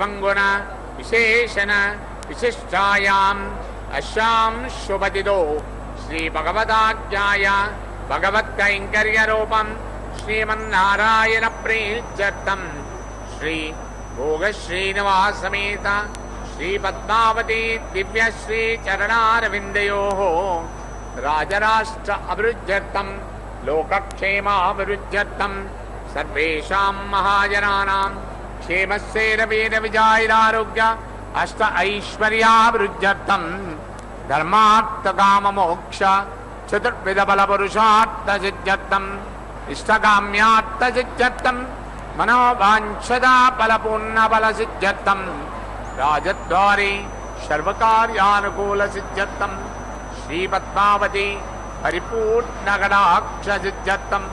सर्वंगुण विशेषण विशिष्टायाम् अस्यां शुभतिदो श्री भगवदाज्ञाय भगवत्कैंकर्यरूपं श्रीमन्नारायण प्रीत्यर्थं श्री भोगश्रीनिवास समेत श्री पद्मावती दिव्य श्री चरणारविन्दयोः राजराष्ट्र अभिवृद्ध्यर्थं लोकक्षेमाभिवृद्ध्यर्थं सर्वेषां महाजनानां क्षेमस्यैरवीरविजयैरारोग्य अष्ट ऐश्वर्याभिवृद्ध्यर्थं धर्मार्थकाममोक्ष चतुर्विधबलपुरुषार्थसिद्ध्यर्थं इष्टकाम्यार्थसिद्ध्यर्थं मनोवाञ्छदा फलपूर्णफलसिद्ध्यर्थं राजद्वारे सर्वकार्यानुकूलसिद्ध्यर्थं श्रीपद्मावती परिपूर्णकटाक्षसिद्ध्यर्थं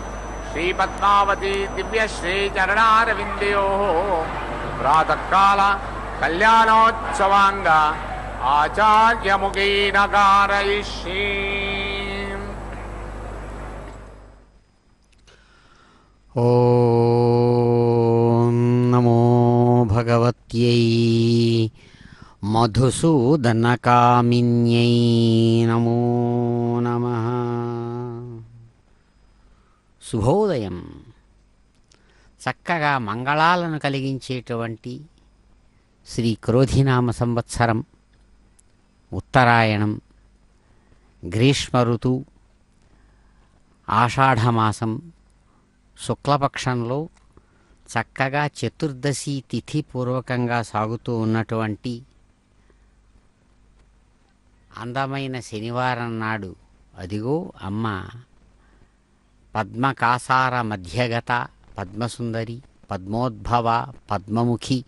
श्रीपद्मावती दिव्यश्रीचरणारविन्दयोः प्रातःकाल कल्याणोत्सवांग आचार्यमुखेन कारयिष्ये। ओम नमो भगवत्यै मधुसूदनकामिन्यै नमो नमः। శుభోదయం. చక్కగా మంగళాలను కలిగించేటువంటి శ్రీ క్రోధినామ సంవత్సరం ఉత్తరాయణం గ్రీష్మ ఋతువు ఆషాఢమాసం శుక్లపక్షంలో చక్కగా చతుర్దశి తిథి పూర్వకంగా సాగుతూ ఉన్నటువంటి అందమైన శనివారం నాడు అదిగో అమ్మ పద్మకాసార మధ్యగత పద్మసుందరి పద్మోద్భవ పద్మముఖి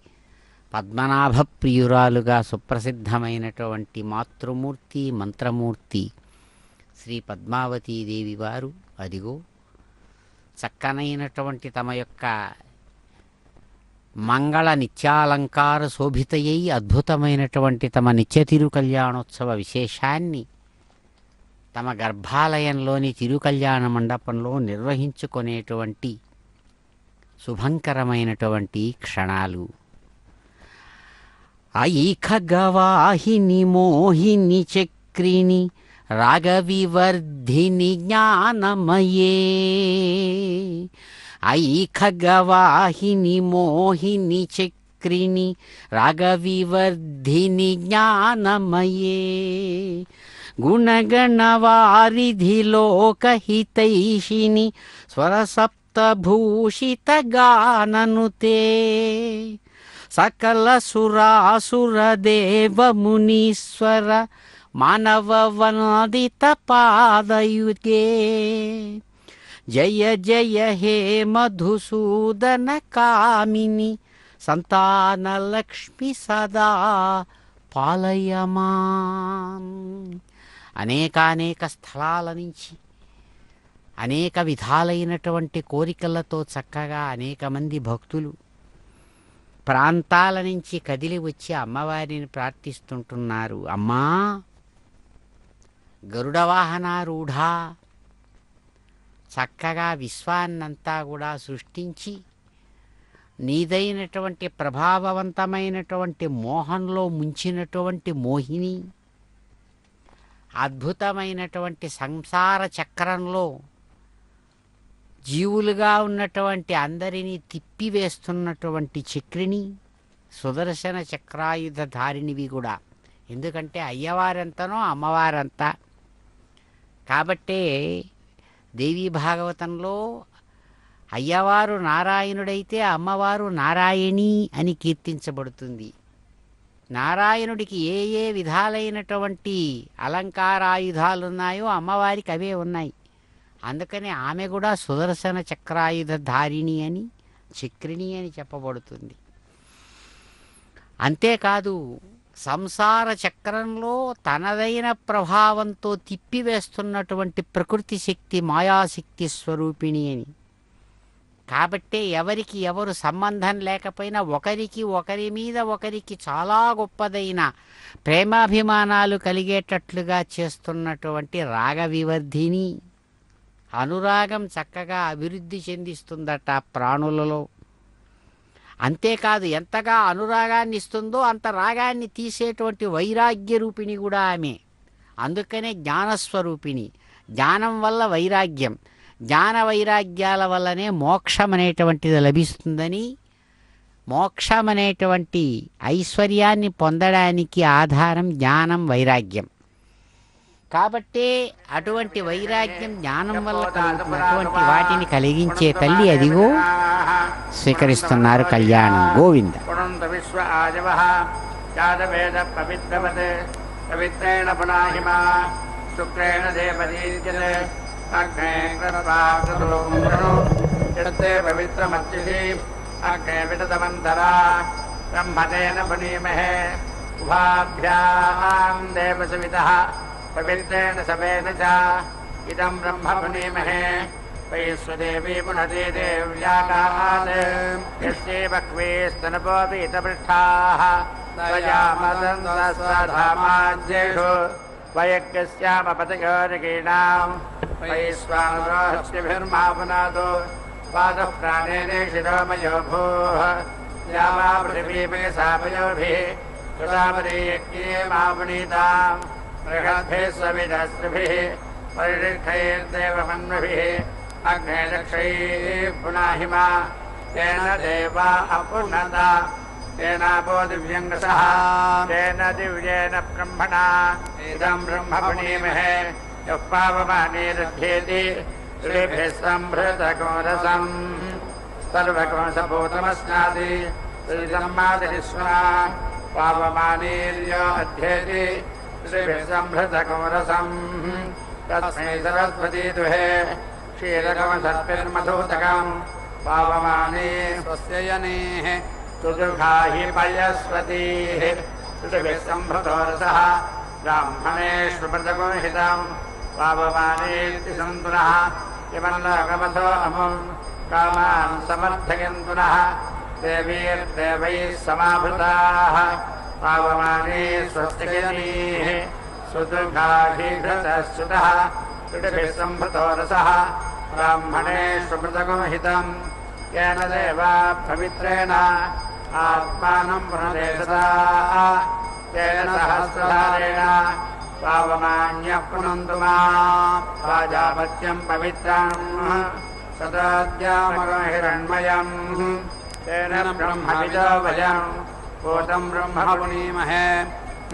పద్మనాభ ప్రియురాలుగా సుప్రసిద్ధమైనటువంటి మాతృమూర్తి మంత్రమూర్తి శ్రీ పద్మావతీదేవి వారు అదిగో చక్కనైనటువంటి తమ యొక్క మంగళ నిత్యాలంకార శోభితయై అద్భుతమైనటువంటి తమ నిత్య తిరుకల్యాణోత్సవ విశేషాన్ని తమ గర్భాలయంలోని తిరుకల్యాణ మండపంలో నిర్వహించుకునేటువంటి శుభంకరమైనటువంటి క్షణాలు. ఐఖగవాహిని మోహిని చక్రిని రాగవివర్ధిని జ్ఞానమయే. ఐఖగవాహిని మోహిని చక్రిని రాగవివర్ధిని జ్ఞానమయే. గుణగణవారిధి లోకహితైషిని స్వరసప్తభూషిత గాననుతే. సకల సురాసుర దేవ మునీశ్వర మానవ వందిత పాదయుగే. జయ జయ హే మధుసూదన కామిని సంతానలక్ష్మి సదా పాలయమా. అనేకానేక స్థలాల నుంచి అనేక విధాలైనటువంటి కోరికలతో చక్కగా అనేక మంది భక్తులు ప్రాంతాల నుంచి కదిలి వచ్చి అమ్మవారిని ప్రార్థిస్తుంటున్నారు. అమ్మా గరుడ వాహనారూఢ, చక్కగా విశ్వాన్నంతా కూడా సృష్టించి నీదైనటువంటి ప్రభావవంతమైనటువంటి మోహంలో ముంచినటువంటి మోహిని, అద్భుతమైనటువంటి సంసార చక్రంలో జీవులుగా ఉన్నటువంటి అందరినీ తిప్పివేస్తున్నటువంటి చక్రిని, సుదర్శన చక్రాయుధ ధారిణివి కూడా. ఎందుకంటే అయ్యవారెంతనో అమ్మవారంతా. కాబట్టే దేవీ భాగవతంలో అయ్యవారు నారాయణుడైతే అమ్మవారు నారాయణి అని కీర్తించబడుతుంది. నారాయణుడికి ఏ ఏ విధాలైనటువంటి అలంకారాయుధాలు ఉన్నాయో అమ్మవారికి అవే ఉన్నాయి. అందుకని ఆమె కూడా సుదర్శన చక్రాయుధ ధారిణి అని, చక్రిణి అని చెప్పబడుతుంది. అంతేకాదు సంసార చక్రంలో తనదైన ప్రభావంతో తిప్పివేస్తున్నటువంటి ప్రకృతి శక్తి మాయాశక్తి స్వరూపిణి అని. కాబట్టే ఎవరికి ఎవరు సంబంధం లేకపోయినా ఒకరి మీద ఒకరికి చాలా గొప్పదైన ప్రేమాభిమానాలు కలిగేటట్లుగా చేస్తున్నటువంటి రాగవివర్ధిని. అనురాగం చక్కగా అభివృద్ధి చెందిస్తుందట ప్రాణులలో. అంతేకాదు ఎంతగా అనురాగాన్ని ఇస్తుందో అంత రాగాన్ని తీసేటువంటి వైరాగ్య రూపిణి కూడా ఆమె. అందుకనే జ్ఞానస్వరూపిణి. జ్ఞానం వల్ల వైరాగ్యం, జ్ఞాన వైరాగ్యాల వల్లనే మోక్షం అనేటువంటిది లభిస్తుందని, మోక్షం అనేటువంటి ఐశ్వర్యాన్ని పొందడానికి ఆధారం జ్ఞానం వైరాగ్యం. కాబట్టే అటువంటి వైరాగ్యం జ్ఞానం వల్ల కలుగుతున్నటువంటి వాటిని కలిగించే తల్లి అదిగో స్వీకరిస్తున్నారు కళ్యాణం. గోవింద. విశ్వ ఆజవ జాతవేద పవిత్రవత్ పవిత్రేణ పునాహిమా శుక్రేణ దేవదీజ్యతే అగ్నే కృత్వాగ్రతులోంగణో పవిత్రమర్చిషి అగ్నే వితతమంతరా బ్రహ్మణేన పునీమహే ఉభాభ్యాం దేవసవితః పవిత్రేణ సవేన చ ఇదం బ్రహ్మ పునీమహే వైశ్వదేవీ పునతే దేవ్యాకాత్ యస్యే బహ్వే స్తనపోపీతపృష్ఠాః తయామదంతస్వధామాజ్యేషు వయజ్ఞస్యామపతయోజగీణాం వైశ్వానరోహస్యభిర్మాపునాదో పాదః ప్రాణేనే శిరోమయో భూః యావా పృథివీమే సాపయోభిः సుతామరీయజ్ఞే మాపునీతాం బృహద్భిः సవిదస్త్రిభిः పరిరిక్షైర్దేవమన్మభిः అగ్నే దక్షైः పునాహిమా తేన దేవా అపునత తేనాపో దివ్యంగసః తేన దివ్యేన బ్రహ్మణా ఇదం బ్రహ్మ పునీమహే యః పావమానే దధ్యేతి శ్రీభిः సంభృతకోరసం సర్వకోశభూతమస్నాది శ్రీధర్మాదిరిష్వా పావమానేర్యో అధ్యేతి శ్రీభిः సంభృతకోరసం తస్మై సరస్వతీ దుహే క్షీరకమసర్పిర్మధూతకం పావమానే స్వస్య యనేః తుదుఘాహి పయస్వతీః శ్రీభిः సంభృతోరసః బ్రాహ్మణేష్వృతకోహితం పావమానేతి సంతునః యమల్లోకమథో అముం కామాన్ సమర్థయంతునః దేవీర్దేవైः సమాభృతాః పావమానే స్వస్తిగనీః సుదుఘాఘీఘృతశ్రుతః త్రిభిः సంభృతోరసः బ్రాహ్మణేష్వృతకోహితం येन देवा पवित्रेण आत्मानं पुनरे सदा तेन सहस्रधारेण पावमान्यः पुनन्तु मां प्राजापत्यं पवित्रं सदाद्यामहिरण्मयं तेन ब्रह्मविदो वयं भूतं ब्रह्म पुनीमहे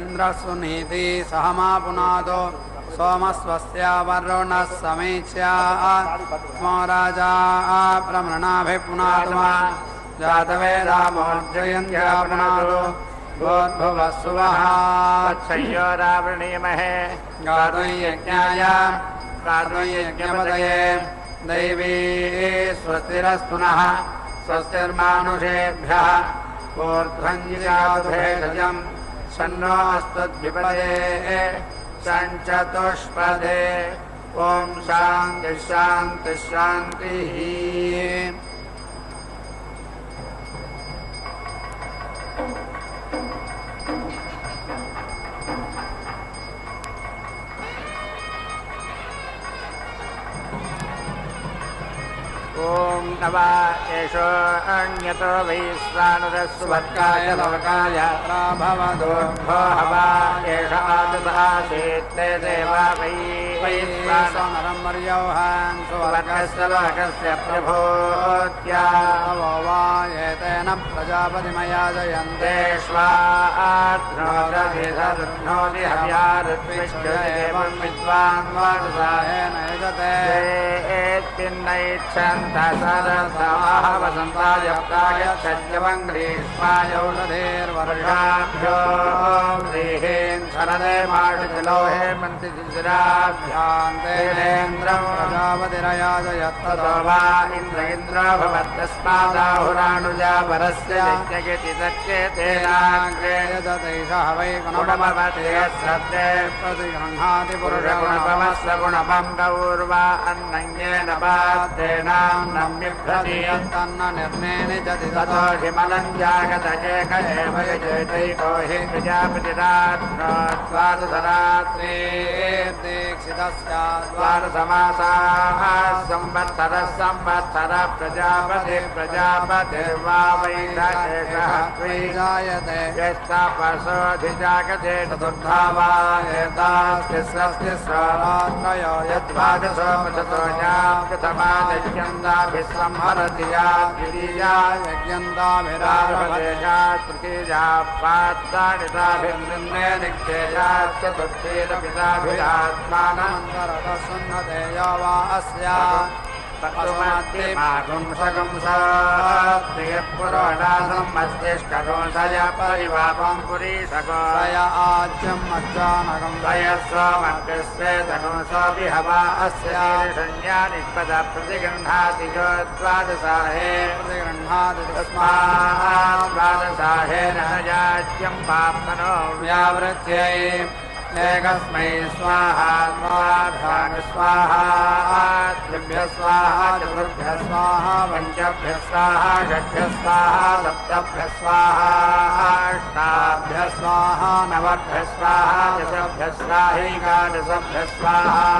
इन्द्रस्वनीति सहमा पुनादो सोमस्वस्य वरुणः समीच्या स्मो राजा प्रमृणाभिपुनात्मा जातवेदामोर्जयन्त्यापुनादो भूर्भुवस्सुवः तच्छयोरावृणीमहे गातुयज्ञाय गातुयज्ञपदये दैवी स्वस्तिरस्तुनः स्वस्तिर्मानुषेभ्यः ऊर्ध्वञ्जिगाधेशजं शन्नो अस्तुद्विपदये संचतुष्पदे ओम शांति शांति शांति। ओम नमः एषो अन्यतो वैश्वानरस्वर्गाय लोकाय भवदो भवा एष आददासीत् ते देवा वैश्वानरं मर्यौहां सुवर्गस्य लोकस्य प्रभोत्या वा एतेन प्रजापतिमया जयन्तेष्वाद्नोदि हव्यारुत्विष्टदेवं विद्वान् वादसाहेन यजते एत्पिन्नैच्छन् वसन्ताय सत्यवं ग्रीष्मायौषधेर्वर्षाभ्यो व्रीहीन् शरदे माषितिलो हेमन्ति शिशिराभ्यान्तेन्द्रं प्रजापतिरयाजयत्ततो वा इन्द्रो भवत्यस्मादाहुरानुजा वरस्य यज्ञगिति सच्चेतेनाग्रे यदतैषः वै गुणमवते श्रद्धे प्रतिगृह्णाति पुरुषगुणपमस्य गुणपं गौर्वा अन्नन्येन बाद्धेनां नम्यभ्रतीयन्तन्न निर्णेन जति ततो हिमलं जागतजेक एव यजेतैको हि प्रजापतिरात्नो द्वादशरात्रिर्दीक्षितस्य द्वादशमासाः संवत्सरः संवत्सरः प्रजापतिर्वा वैशाखेषः जायते यस्तपसोऽधिजागते चतुर्धा वा एतास्तिस्रस्तिस्रात्रयो यद्वादशोपशतो प्रथमा यज्ञन्दाभिः संहरति या द्वितीया यज्ञन्दाभिरारभते तृतीया पात्राणिताभिर्निम्ने निक्षेया चतुर्थीरपिताभिरात्मानमन्तरतसुन्नते यो वा अस्या पुरोणासंमस्तिष्कगोंसय परिवापं पुरीषगोंसय आज्यं मज्जानगं सय सोमग्रस्वेदगोंसोऽपि हवा अस्य शीर्षण्यानिष्पद प्रतिगृह्णाति यो द्वादशाहे प्रतिगृह्णाति तस्मात् द्वादशाहेन याज्यं पाप्मनो व्यावृत्यै एकस्मै स्वाहा द्वाभ्यां स्वाहा त्रिभ्यः स्वाहा चतुर्भ्यः स्वाहा पञ्चभ्यः स्वाहा षड्भ्यः स्वाहा सप्तभ्यः स्वाहा अष्टाभ्यः स्वाहा नवभ्यः स्वाहा दशभ्यः स्वाहैकादशभ्यः स्वाहा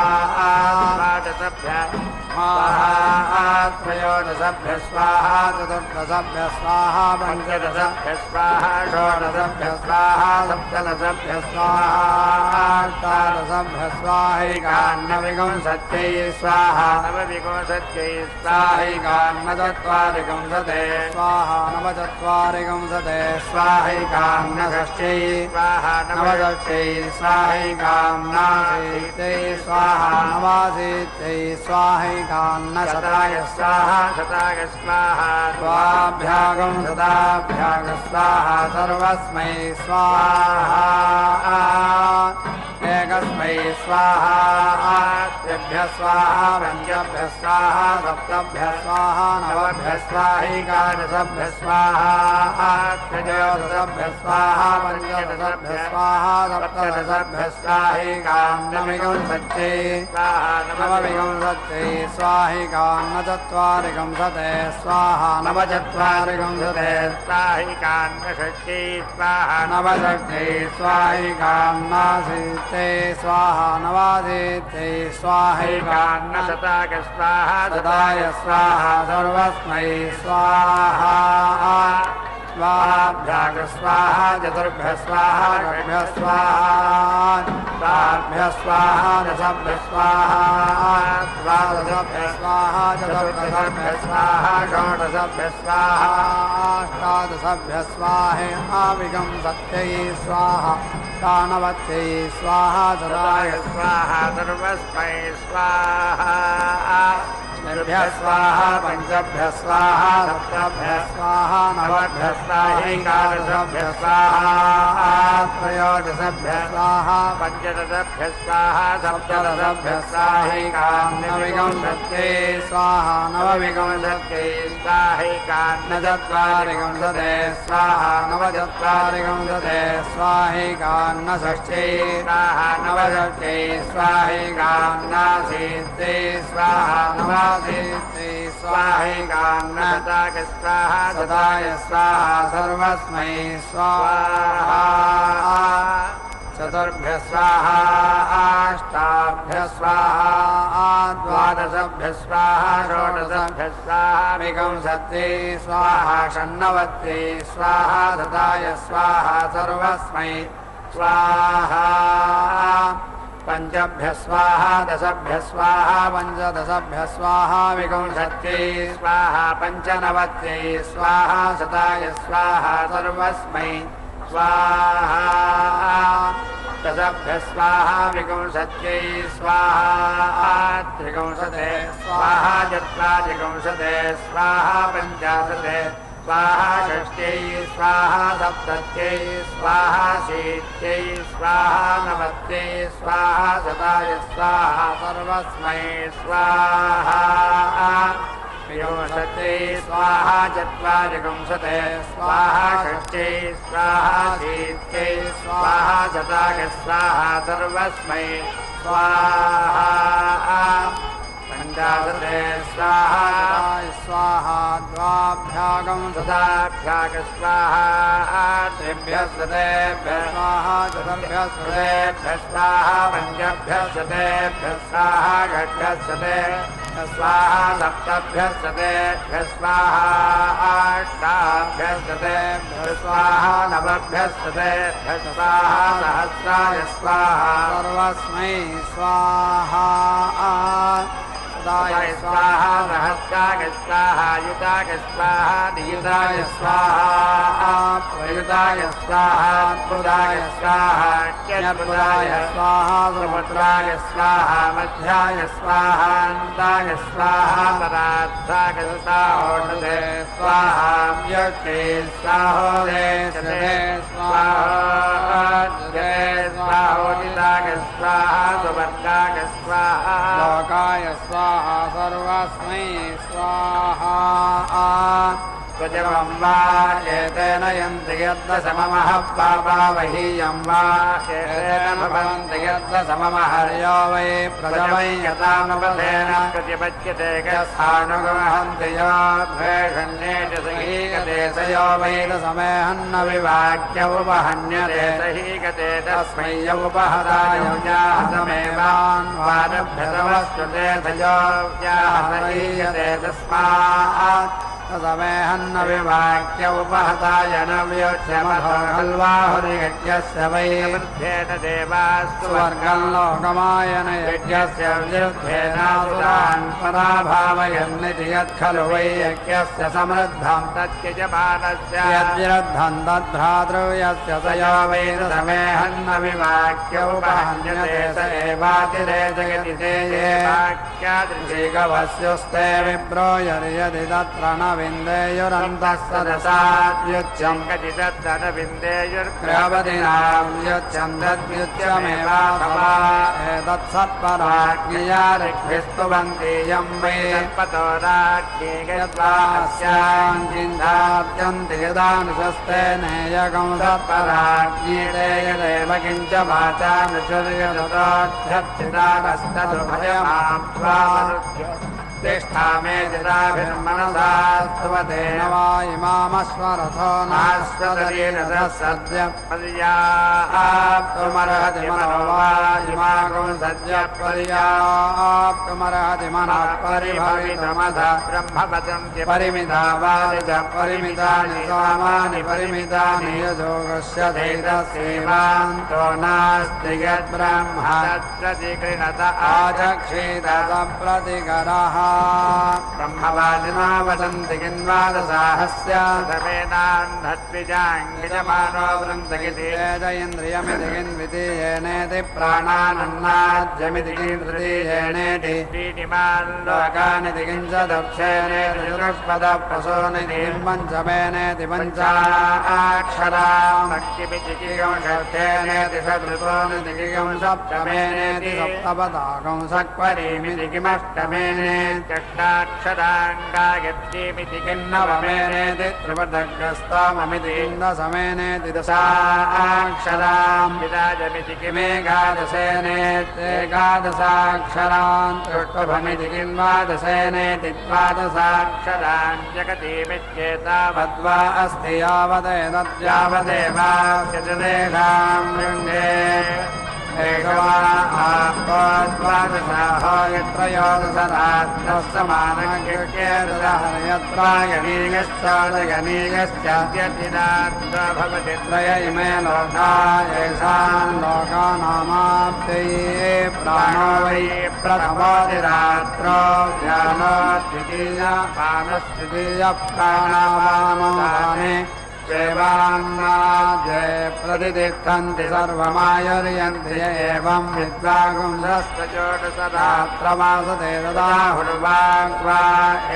द्वादशभ्यः स्वाहा त्रयोदशभ्यः स्वाहा चतुर्दशभ्यः स्वाहा पञ्चदशभ्यः स्वाहा षोडशभ्यः स्वाहा सप्तदशभ्यः स्वाहा अष्टादशभ्यः स्वाहैकान्नविंशत्यै स्वाहा नवविंशत्यै स्वाहैकान्नचत्वारिंशते स्वाहा नवचत्वारिंशते स्वाहैकान्नषष्ट्यै स्वाहा नवषष्ट्यै स्वाहैकान्नाशीत्यै स्वाहा नवाशीत्यै स्वाहैकान्नशताय स्वाहा शताय स्वाहा द्वाभ्यागं शताभ्याग स्वाहा सर्वस्मै स्वाहा एकस्मै स्वाहा त्रिभ्यः स्वाहा पञ्चभ्यः स्वाहा सप्तभ्यः स्वाहा नवभ्यः स्वाहैकादशभ्यः स्वाहा त्रयोदशभ्यः स्वाहा पञ्चदशभ्यः स्वाहा सप्तदशभ्यः स्वाहैकान्नविंशत्यै स्वाहा नवविंशत्यै स्वाहैकान्नचत्वारिंशते स्वाहा नवचत्वारिंशते स्वाहैकान्नषष्ट्यै स्वाहा नवषष्ट्यै स्वाहैकान्नाशीत्यै स्वाहा नवाशीत्यै स्वाहैकान्नशताय स्वाहा शताय स्वाहा सर्वस्मै स्वाहा द्वाभ्याग स्वाहा चतुर्भ्यः स्वाहा षड्भ्यः स्वाहा द्वाभ्यः स्वाहा दशभ्यः स्वाहा द्वादशभ्यः स्वाहा चतुर्दशभ्यः स्वाहा षोडशभ्यः स्वाहा अष्टादशभ्यः स्वाहेहाविंशत्यै स्वाहा अष्टानवत्यै स्वाहा शताय स्वाहा सर्वस्मै स्वाहा षड्भ्यः स्वाहा पञ्चभ्यः स्वाहा सप्तभ्यः स्वाहा नवभ्यः स्वाहैकादशभ्यः स्वाहा त्रयोदशभ्यः स्वाहा पञ्चदशभ्यः स्वाहा सप्तदशभ्यः स्वाहैकान्नविंशत्यै स्वाहा नवविंशत्यै स्वाहैकान्नचत्वारिंशते स्वाहा नवचत्वारिंशते स्वाहैकान्नषष्ट्यै स्वाहा नवषष्ट्यै स्वाहैकान्नाशीत्यै स्वाहा नवाशीत्यै स्वाहैकान्नशताय स्वाहा शताय स्वाहा सर्वस्मै स्वाहा चतुर्भ्यः स्वाहा अष्टाभ्यः स्वाहा द्वादशभ्यः स्वाहा षोडशभ्यः स्वाहा विंशत्यै स्वाहा षण्णवत्यै स्वाहा शताय स्वाहा सर्वस्मै स्वाहा पञ्चभ्यः स्वाहा दशभ्यः स्वाहा पञ्चदशभ्यः स्वाहा विंशत्यै स्वाहा पञ्चनवत्यै स्वाहा शताय स्वाहा सर्वस्मै स्वाहा दशभ्यः स्वाहा विंशत्यै स्वाहा त्रिंशते स्वाहा चत्वारिंशते स्वाहा पञ्चाशते स्वाहा षष्ट्यै स्वाहा सप्तत्यै स्वाहा शीत्यै स्वाहा नवत्यै स्वाहा शताय स्वाहा सर्वस्मै स्वाहा विंशत्यै स्वाहा चत्वारिंशते स्वाहा षष्ट्यै स्वाहा शीत्यै स्वाहा शताय स्वाहा सर्वस्मै स्वाहा चासते स्वाहा स्वाहा द्वाभ्यागं सदाभ्याग स्वाहा त्रिभ्यः सतेभ्यः स्वाहा चतुर्भ्यः सतेभ्यः स्वाहा पञ्चभ्यः सतेभ्यः स्वाहा षड्भ्यः सतेभ्यः स्वाहा सप्तभ्यः सतेभ्यः स्वाहा अष्टाभ्यः सतेभ्यः स्वाहा नवभ्यः सतेभ्यः स्वाहा सहस्राय स्वाहा सर्वस्मै स्वाहा सदाय स्वाहा सहस्राय स्वाहा युताय स्वाहा नियुताय स्वाहा प्रयुताय स्वाहा अद्भुताय स्वाहा अत्यद्भुताय स्वाहा सुपुत्राय स्वाहा मध्याय स्वाहा अन्ताय स्वाहा परार्थाय स्वाहोषधे स्वाहा व्यक्ते स्वाहोदे स्वाहा स्वाहोदिताय स्वाहा सुवर्गाय स्वाहा लोकाय स्वाहा सर्वस्मै स्वाहा स्वजमं वा एतेन यन्ति यद्दशममः पापावहीयं वा एतेन भवन्ति यद्दशममहर्यो वै प्रजवै यतानुपथेन प्रतिपच्यते गस्थानुगमहन्ति यो द्वेषण्ये च सहीगते स यो वै दशमेहन्न विवाक्य उपहन्यते सहीगते तस्मै उपहताय व्याहतमेवान् वारभ्यतमस्तु ते सयो व्याहतहीयते तस्मात् तदमेहन्न विवाक्य उपहताय न व्योच्यमथो खल्वाहुर्यज्ञस्य वै वृद्धेन देवास्तु स्वर्गं लोकमायन यज्ञस्य विरुद्धेनासुरान् पराभावयन्निति यत्खलु वै यज्ञस्य समृद्धं तत्यजमानस्य यद्विरुद्धं तद्भ्रातृयस्य स यो वै तदमेहन्न विवाक्य उपहन्यते स एवातिरेजयति ते ये वाक्यादृशीकवस्युस्ते विप्रो यर्यदि तत्र न विन्देयुरन्तः सदसाद्युच्यं कचिदत्तनविन्देयुर्ग्रहपतिनां युच्यं तद्युच्यमेवाथवा एतत्सत्पराज्ञया ऋग्भिस्तुवन्ति यं वै तत्पतो राज्ञे गत्वा अस्यां किञ्चाद्यन्ति यदानुशस्ते नेयकं सत्पराज्ञीते यदेव किञ्च वाचानुचर्यदुभयमाप्त्वा तिष्ठा मे जिताभिर्मनसा स्तुवतेन वा इमामश्वरथो नाश्वतरेण सद्य पर्याप्तुमर्हति मनो वा इमागं सद्य पर्याप्तुमर्हति मनः परिभवितमथ ब्रह्मपदं च परिमिता वादित परिमितानि स्वामानि परिमितानि यजोगस्य धैर्यसेवान्तो नास्ति यद्ब्रह्म तत्प्रतिगृणत आचक्षेत सम्प्रतिकरः ब्रह्मवादिना वदन्ति किन्वादसाहस्य तमेनान्धद्विजाङ्गिजमानो वृन्दगिति वेदयेन्द्रियमिति किन्वितीयेनेति प्राणानन्नाद्यमिति किन्तृतीयेनेति त्रीणिमान् लोकानिति किञ्च दक्षेनेति चतुष्पदप्रसूनिति पञ्चमेनेति पञ्चाक्षरां भक्तिमिति किगं षष्ठेनेति षड्ऋतोनिति किगं सप्तमेनेति सप्तपदागं सक्वरीमिति किमष्टमेने चष्टाक्षराङ्गायत्रीमिति किन्नवमेनेति त्रिपदग्रस्ताममिति किन्नसमेनेति दशाक्षरां विराजमिति किमेकादशेनेत्येकादशाक्षरान् त्रिष्टुभमिति किन्वादशेनेति द्वादशाक्षरान् जगतीमित्येतावद्वा अस्ति यावदेतद्यावदेवास्यतेषां वृन्दे भवति त्रय इमे लोका येषां लोकानामाप्तये प्राणो वै प्रथमोऽधिरात्रो ज्ञानो द्वितीया पानस्तृतीयः प्राणावामोदाने देवान्नाद्ये प्रतिष्ठन्ति सर्वमायुर्यन्ति एवं विद्वागुंसस्तचोटसरात्रमासते ददाहुर्वाग्वा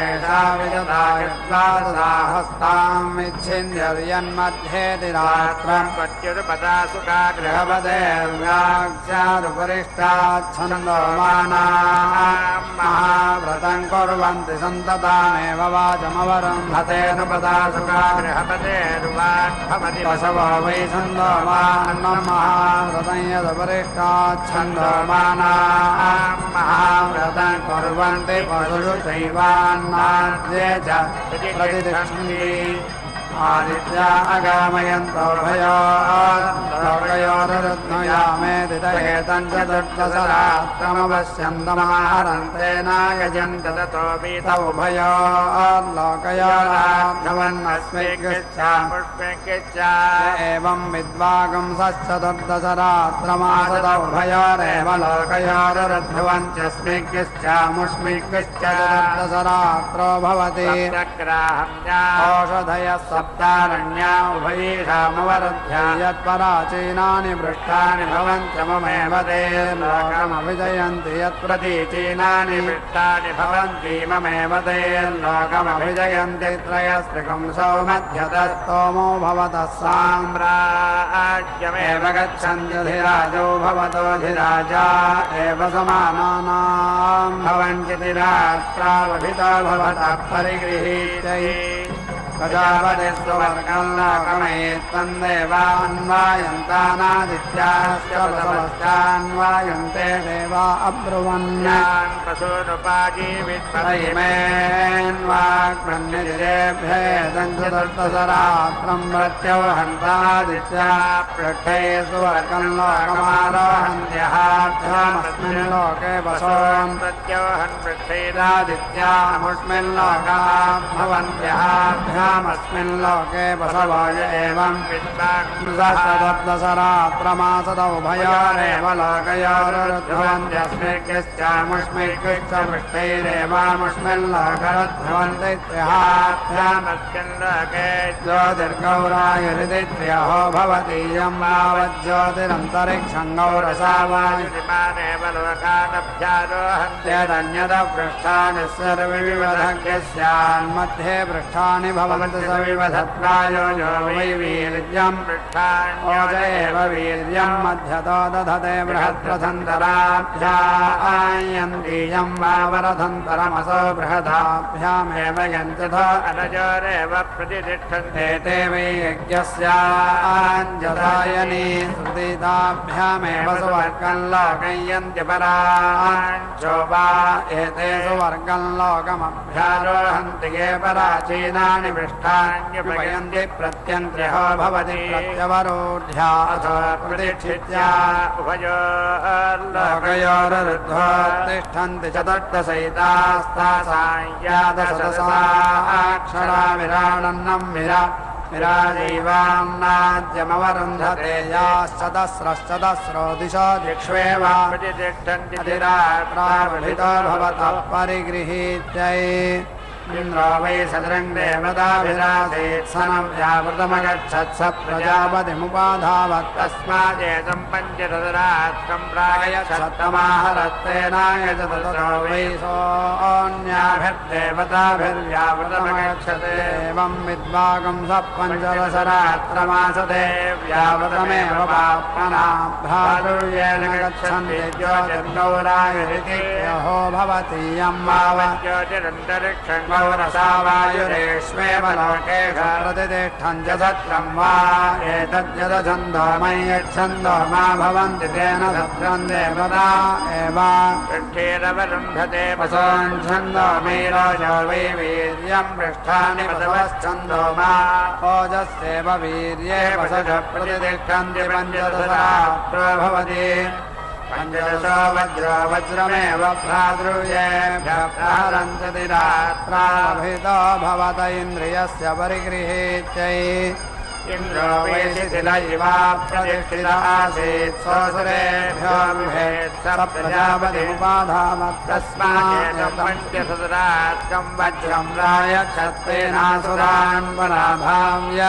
एषा विदधा यद्वादशाहस्तां विच्छिन्द्यर्यन्मध्ये रात्रं पत्युरुपदासुका गृहपदेर्व्याक्षादुपरिष्टाच्छन्दोमानां महाव्रतं कुर्वन्ति सन्ततामेव वाचमवरं हतेनुपदासुका गृहपदेर् सर्वान् भवति बसवो वै छन्दोमान्नं महाव्रतं यदपरिष्टाच्छन्दोमानां महाव्रतं कुर्वन्ति पशुषु चैवान्नाद्ये च प्रतिष्ठन्ति आदित्या अगामयन्तो भयोर्लोकयोरुध्नुयामेति तहेतं चतुर्दशरात्रमवश्यन्तमाहरन्तेनायजन्त ततोऽपि तौ भयोर्लोकयोराघवन्नस्मिग्गच्छापुष्मिग्गच्छ एवं विद्वागं सश्चतुर्दशरात्रमासतौ भयोरेव लोकयोरुध्नुवञ्चस्मिग्गच्छामुष्मिग्गच्छ चतुर्दशरात्रो भवति औषधयः सप्तारण्या उभयेषामवरुध्य यत्पराचीनानि पृष्ठानि भवन्त्यममेव ते लोकमभिजयन्ति यत्प्रतीचीनानि पृष्ठानि भवन्ति ममेव ते लोकमभिजयन्ति त्रयस्त्रिपुंसौ मध्यतस्तोमो भवतः साम्राज्यमेव गच्छन्त्यधिराजौ भवतोऽधिराजा एव समानानां भवन्त्यधिरात्रावभितो भवतः परिगृहीत्यै प्रजापति सुवर्गं लोकमयेत्तन्देवान्वायन्तानादित्याश्च बसवश्चान्वायन्ते देवा अब्रुवन्यान् पशूनुपाजीवित्परिमेन्वाग्मन्यदिरेभ्येदं चतुर्दशरात्रं मृत्योहन्तादित्या पृष्ठे सुवर्गं लोकमारोहन्त्यहाभ्यामस्मिन् लोके वसोन् प्रत्योहन् पृष्ठेदादित्यामुष्मिन् लोकात् भवन्त्यहाभ्यामस्मिन् लोके बसवोय एवं सप्तदशरात्रमासदौ भयोरेव लोकयोरुध्वन्त्यस्मिग्गश्चामुष्मिग्गश्च पृष्ठैरेवामुष्मिन् लोकरुध्वन्ति त्र्यहाभ्यामस्मिन् लोके ज्योतिर्गौरायुरिति त्र्यहो भवतीयं यावज्ज्योतिरन्तरिक्षं गौरसा वायुरिमानेव लोकानभ्यारोहन्त्यदन्यदपृष्ठानि सर्वविवधज्ञस्यान्मध्ये पृष्ठानि भवन्ति सविवधत्वायो यो वै वीर्यं ओजयेव वीर्यं मध्यतो दधते बृहद्रथन्तराभ्यायन्तीयं वावरथन्तरमसो बृहदाभ्यामेव यञ्चथो अनजोरेव प्रतिष्ठन्ते ते वै यज्ञस्याञ्जदायनी श्रुतिताभ्यामेव सुवर्गं लोकं यन्त्यपराञ्चोपा एते सुवर्गं लोकमभ्यारोहन्ति ये पराचीनानि पृष्ठान्युपयन्ति प्रत्यन्त्र्यहो भवति प्रत्यवरोढ्या अथो प्रतिष्ठित्या उभयोर्लोकयोरुध्वोत्तिष्ठन्ति चतुर्दशैतास्तासाञ्ज्ञातशतसाक्षरा विराडन्नं विराजैवान्नाद्यमवरुन्धते याश्चतस्रश्चतस्रो दिशो दिक्ष्वेव प्रतिष्ठन्ति अधिरात्रावभितो भवतः परिगृहीत्यै इन्द्रो वै सदृङ् देवताभिरासीत् सनव्यावृतमगच्छत् स प्रजापतिमुपाधावत् तस्मादेतं पञ्चदशरात्रं प्रायच्छत्तमाहरत्तेनाय च ततो वै सोऽन्याभिर्देवताभिर्व्यावृतमगच्छत् एवं विद्वागं स पञ्चदशरात्रमासते व्यावृतमेव पाप्मनाभ्रातुर्येण गच्छन्ति ज्योतिर्गौरायुरिति यहो भवतीयं मावज्योतिरन्तरिक्षं गौरसा वायुरेष्वेव लोकेश प्रतिष्ठं च सत्रं वा एतद्यदछन्दो मयि यच्छन्दो मा भवन्ति तेन सत्रं देवता एव पृष्ठेरवरुन्धते पशून् छन्दो मेरोजो वै वीर्यं पृष्ठानि पशवश्छन्दो मा ओजस्येव वीर्ये पशुष प्रतिष्ठन्ति पञ्चदशरात्रो भवति पञ्चदशो वज्रो वज्रमेव भ्रातृव्येभ्यः प्रहरन्ति रात्राभितो भवत इन्द्रियस्य परिगृहीत्यै इन्द्रो वै शिथिलैवा प्रतिष्ठित आसीत् स्वसुरेभ्यो बिभेत् स प्रजापतिमुपाधावत् तस्मादेतं पञ्चदशरात्रं वज्रं प्रायच्छत्तेनासुरान् पराभाव्य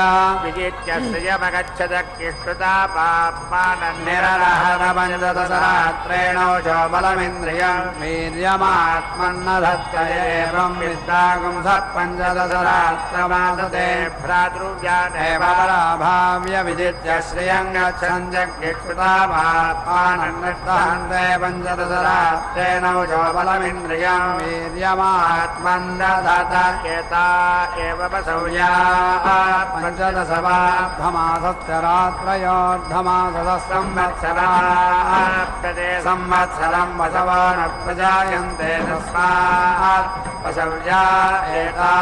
विजित्य श्रियमगच्छदक्किष्टुता पाप्मानन्निरहर पञ्चदशरात्रेणोजो बलमिन्द्रियं वीर्यमात्मन्न धत्त एवं विद्वागुं स पञ्चदशरात्रमासते भ्रातृव्यानेव पराभाव्य विजित्य श्रियं गच्छन् जज्ञकृतापानन्नष्टान्ते पञ्चदशरात्रेणौजो बलमिन्द्रियं वीर्यमात्मन् ददत एता एव वसौया पञ्चदशवार्धमासस्य रात्रयोर्धमासः संवत्सरं वसवो न प्रजायन्ते तस्मात् वसव्या एता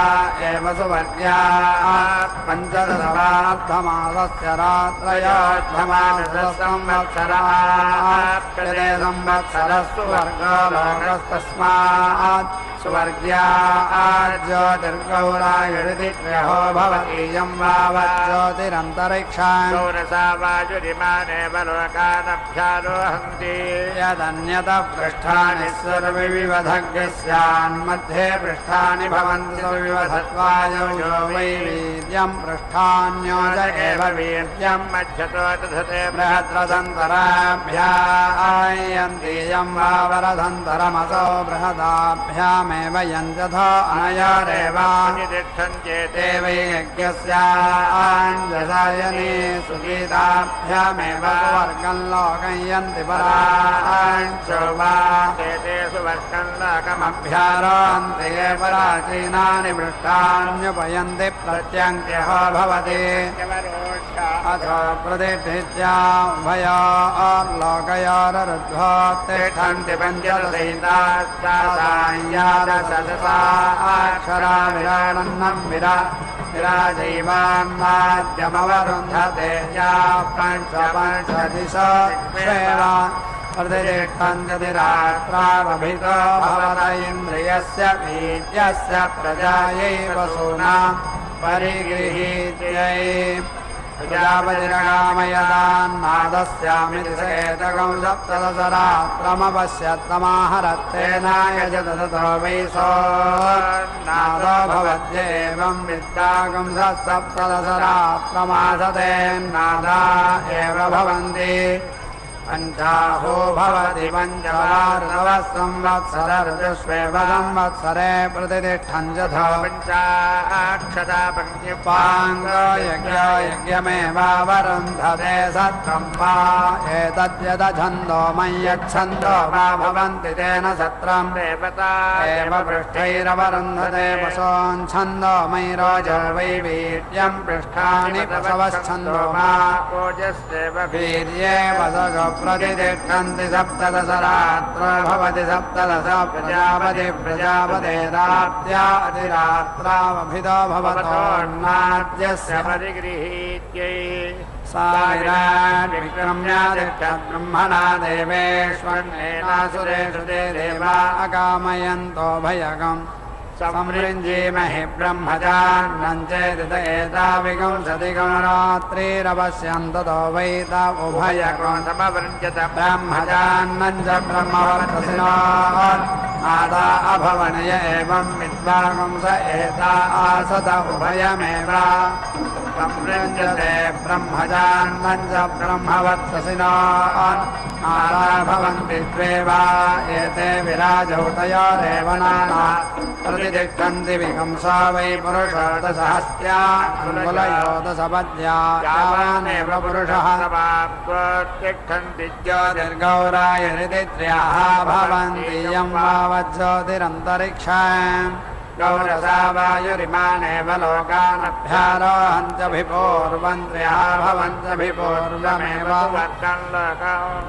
एव सुवर्ग्या पञ्चदशवार्धमासस्य रात्रयोर्धमासः संवत्सरः सुवर्गो लोकस्तस्मात् सुवर्ग्या ज्योतिर्गौरायुरितित्रयो भवतीयं वावज्योतिरन्तरिक्षान् गौरसा वायुरिमानेव लोकानभ्यारोहन्ति यदन्यतः पृष्ठानि सर्वविवधग्स्यान्मध्ये पृष्ठानि भवन्ति सुविवधत्वायो यो वै वीर्यं पृष्ठान्योज एव वीर्यं मध्यतो दधते बृहद्रदन्तराभ्यायन्ति यं वावरदन्तरमसो बृहदाभ्यामेव यञ्जथो अनयोरेव तिष्ठन्त्येते ते वै यज्ञस्याञ्जसायने सुगीताभ्यामेव सुवर्गं लोकं यन्ति पराञ्चो वा ते सुवर्गं अभ्यारोहन्ति ये पराचीनानि पृष्ठान्युपयन्ति प्रत्यङ्क्यहो भवति अथ प्रतिष्ठित्या उभयोर्लोकयोरुद्ध्वा तिष्ठन्ति पञ्चदशैताक्षरा विराणन्नं विराजैवान्माद्यमवरुन्धते या पञ्चदिशो प्रतिष्ठन्त्यतिरात्रावभितो भवत इन्द्रियस्य वीर्यस्य प्रजायै वसूना परिगृहीत्यै प्रजापतिरगामयदान्नादस्यामिति सेतकं सप्तदशरात्रमपश्यत्तमाहरत्तेनायजततो वै सोन्नादो भवत्येवं विद्यागं सप्तदशरात्रमासतेन्नादा एव भवन्ति पञ्चाहो भवति पञ्चवार्णवः संवत्सर ऋतुष्वेव संवत्सरे प्रतिष्ठन् यथा पञ्चाक्षता पाङ्गो यज्ञमेवावरुन्धते सत्रं वा एतद्यदछन्दो मय्यच्छन्दो वा भवन्ति तेन सत्रं देवता एव पृष्ठैरवरुन्धते वसोच्छन्दो मयिरोजो वै वीर्यं पृष्ठानि वसवश्छन्दो वा ओजस्येव वीर्ये वसग प्रतिष्ठन्ति सप्तदशरात्र भवति सप्तदश प्रजापतेराप्त्या अतिरात्रावभितो भवतोन्नाद्यस्य परिगृहीत्यै सा विक्रम्यादिष्टब्रह्मणा देवेष्वन्नेनासुरेषु ते देवा अकामयन्तो भयगम् संवृञ्जीमहि ब्रह्मजान्नं चेदित एताविगुंसतिगुणरात्रिरवश्यन्ततो वैत उभयगुणमवृञ्जत ब्रह्मजान्नं च ब्रह्मवर्तसिनो आदा अभवनय एवं विद्वागुंस एता आसत उभयमेव संवृञ्जते ब्रह्मजान्नं च ब्रह्मवर्तसिनो आदा भवन्ति द्वेवा एते विराजौतयोरेव नाना प्रतिष्ठन्ति विगुंसा वै पुरुषो दशहस्त्या अङ्गुलयोदशपद्या यावानेव पुरुषः तिष्ठन्ति ज्योतिर्गौरायरितित्र्याः भवन्ति यं वावज्योतिरन्तरिक्षम् गौरसा वायुरिमानेव लोकानभ्यारोहन्त्यभिपूर्वन्त्र्यः भवन्त्यभिपूर्वमेव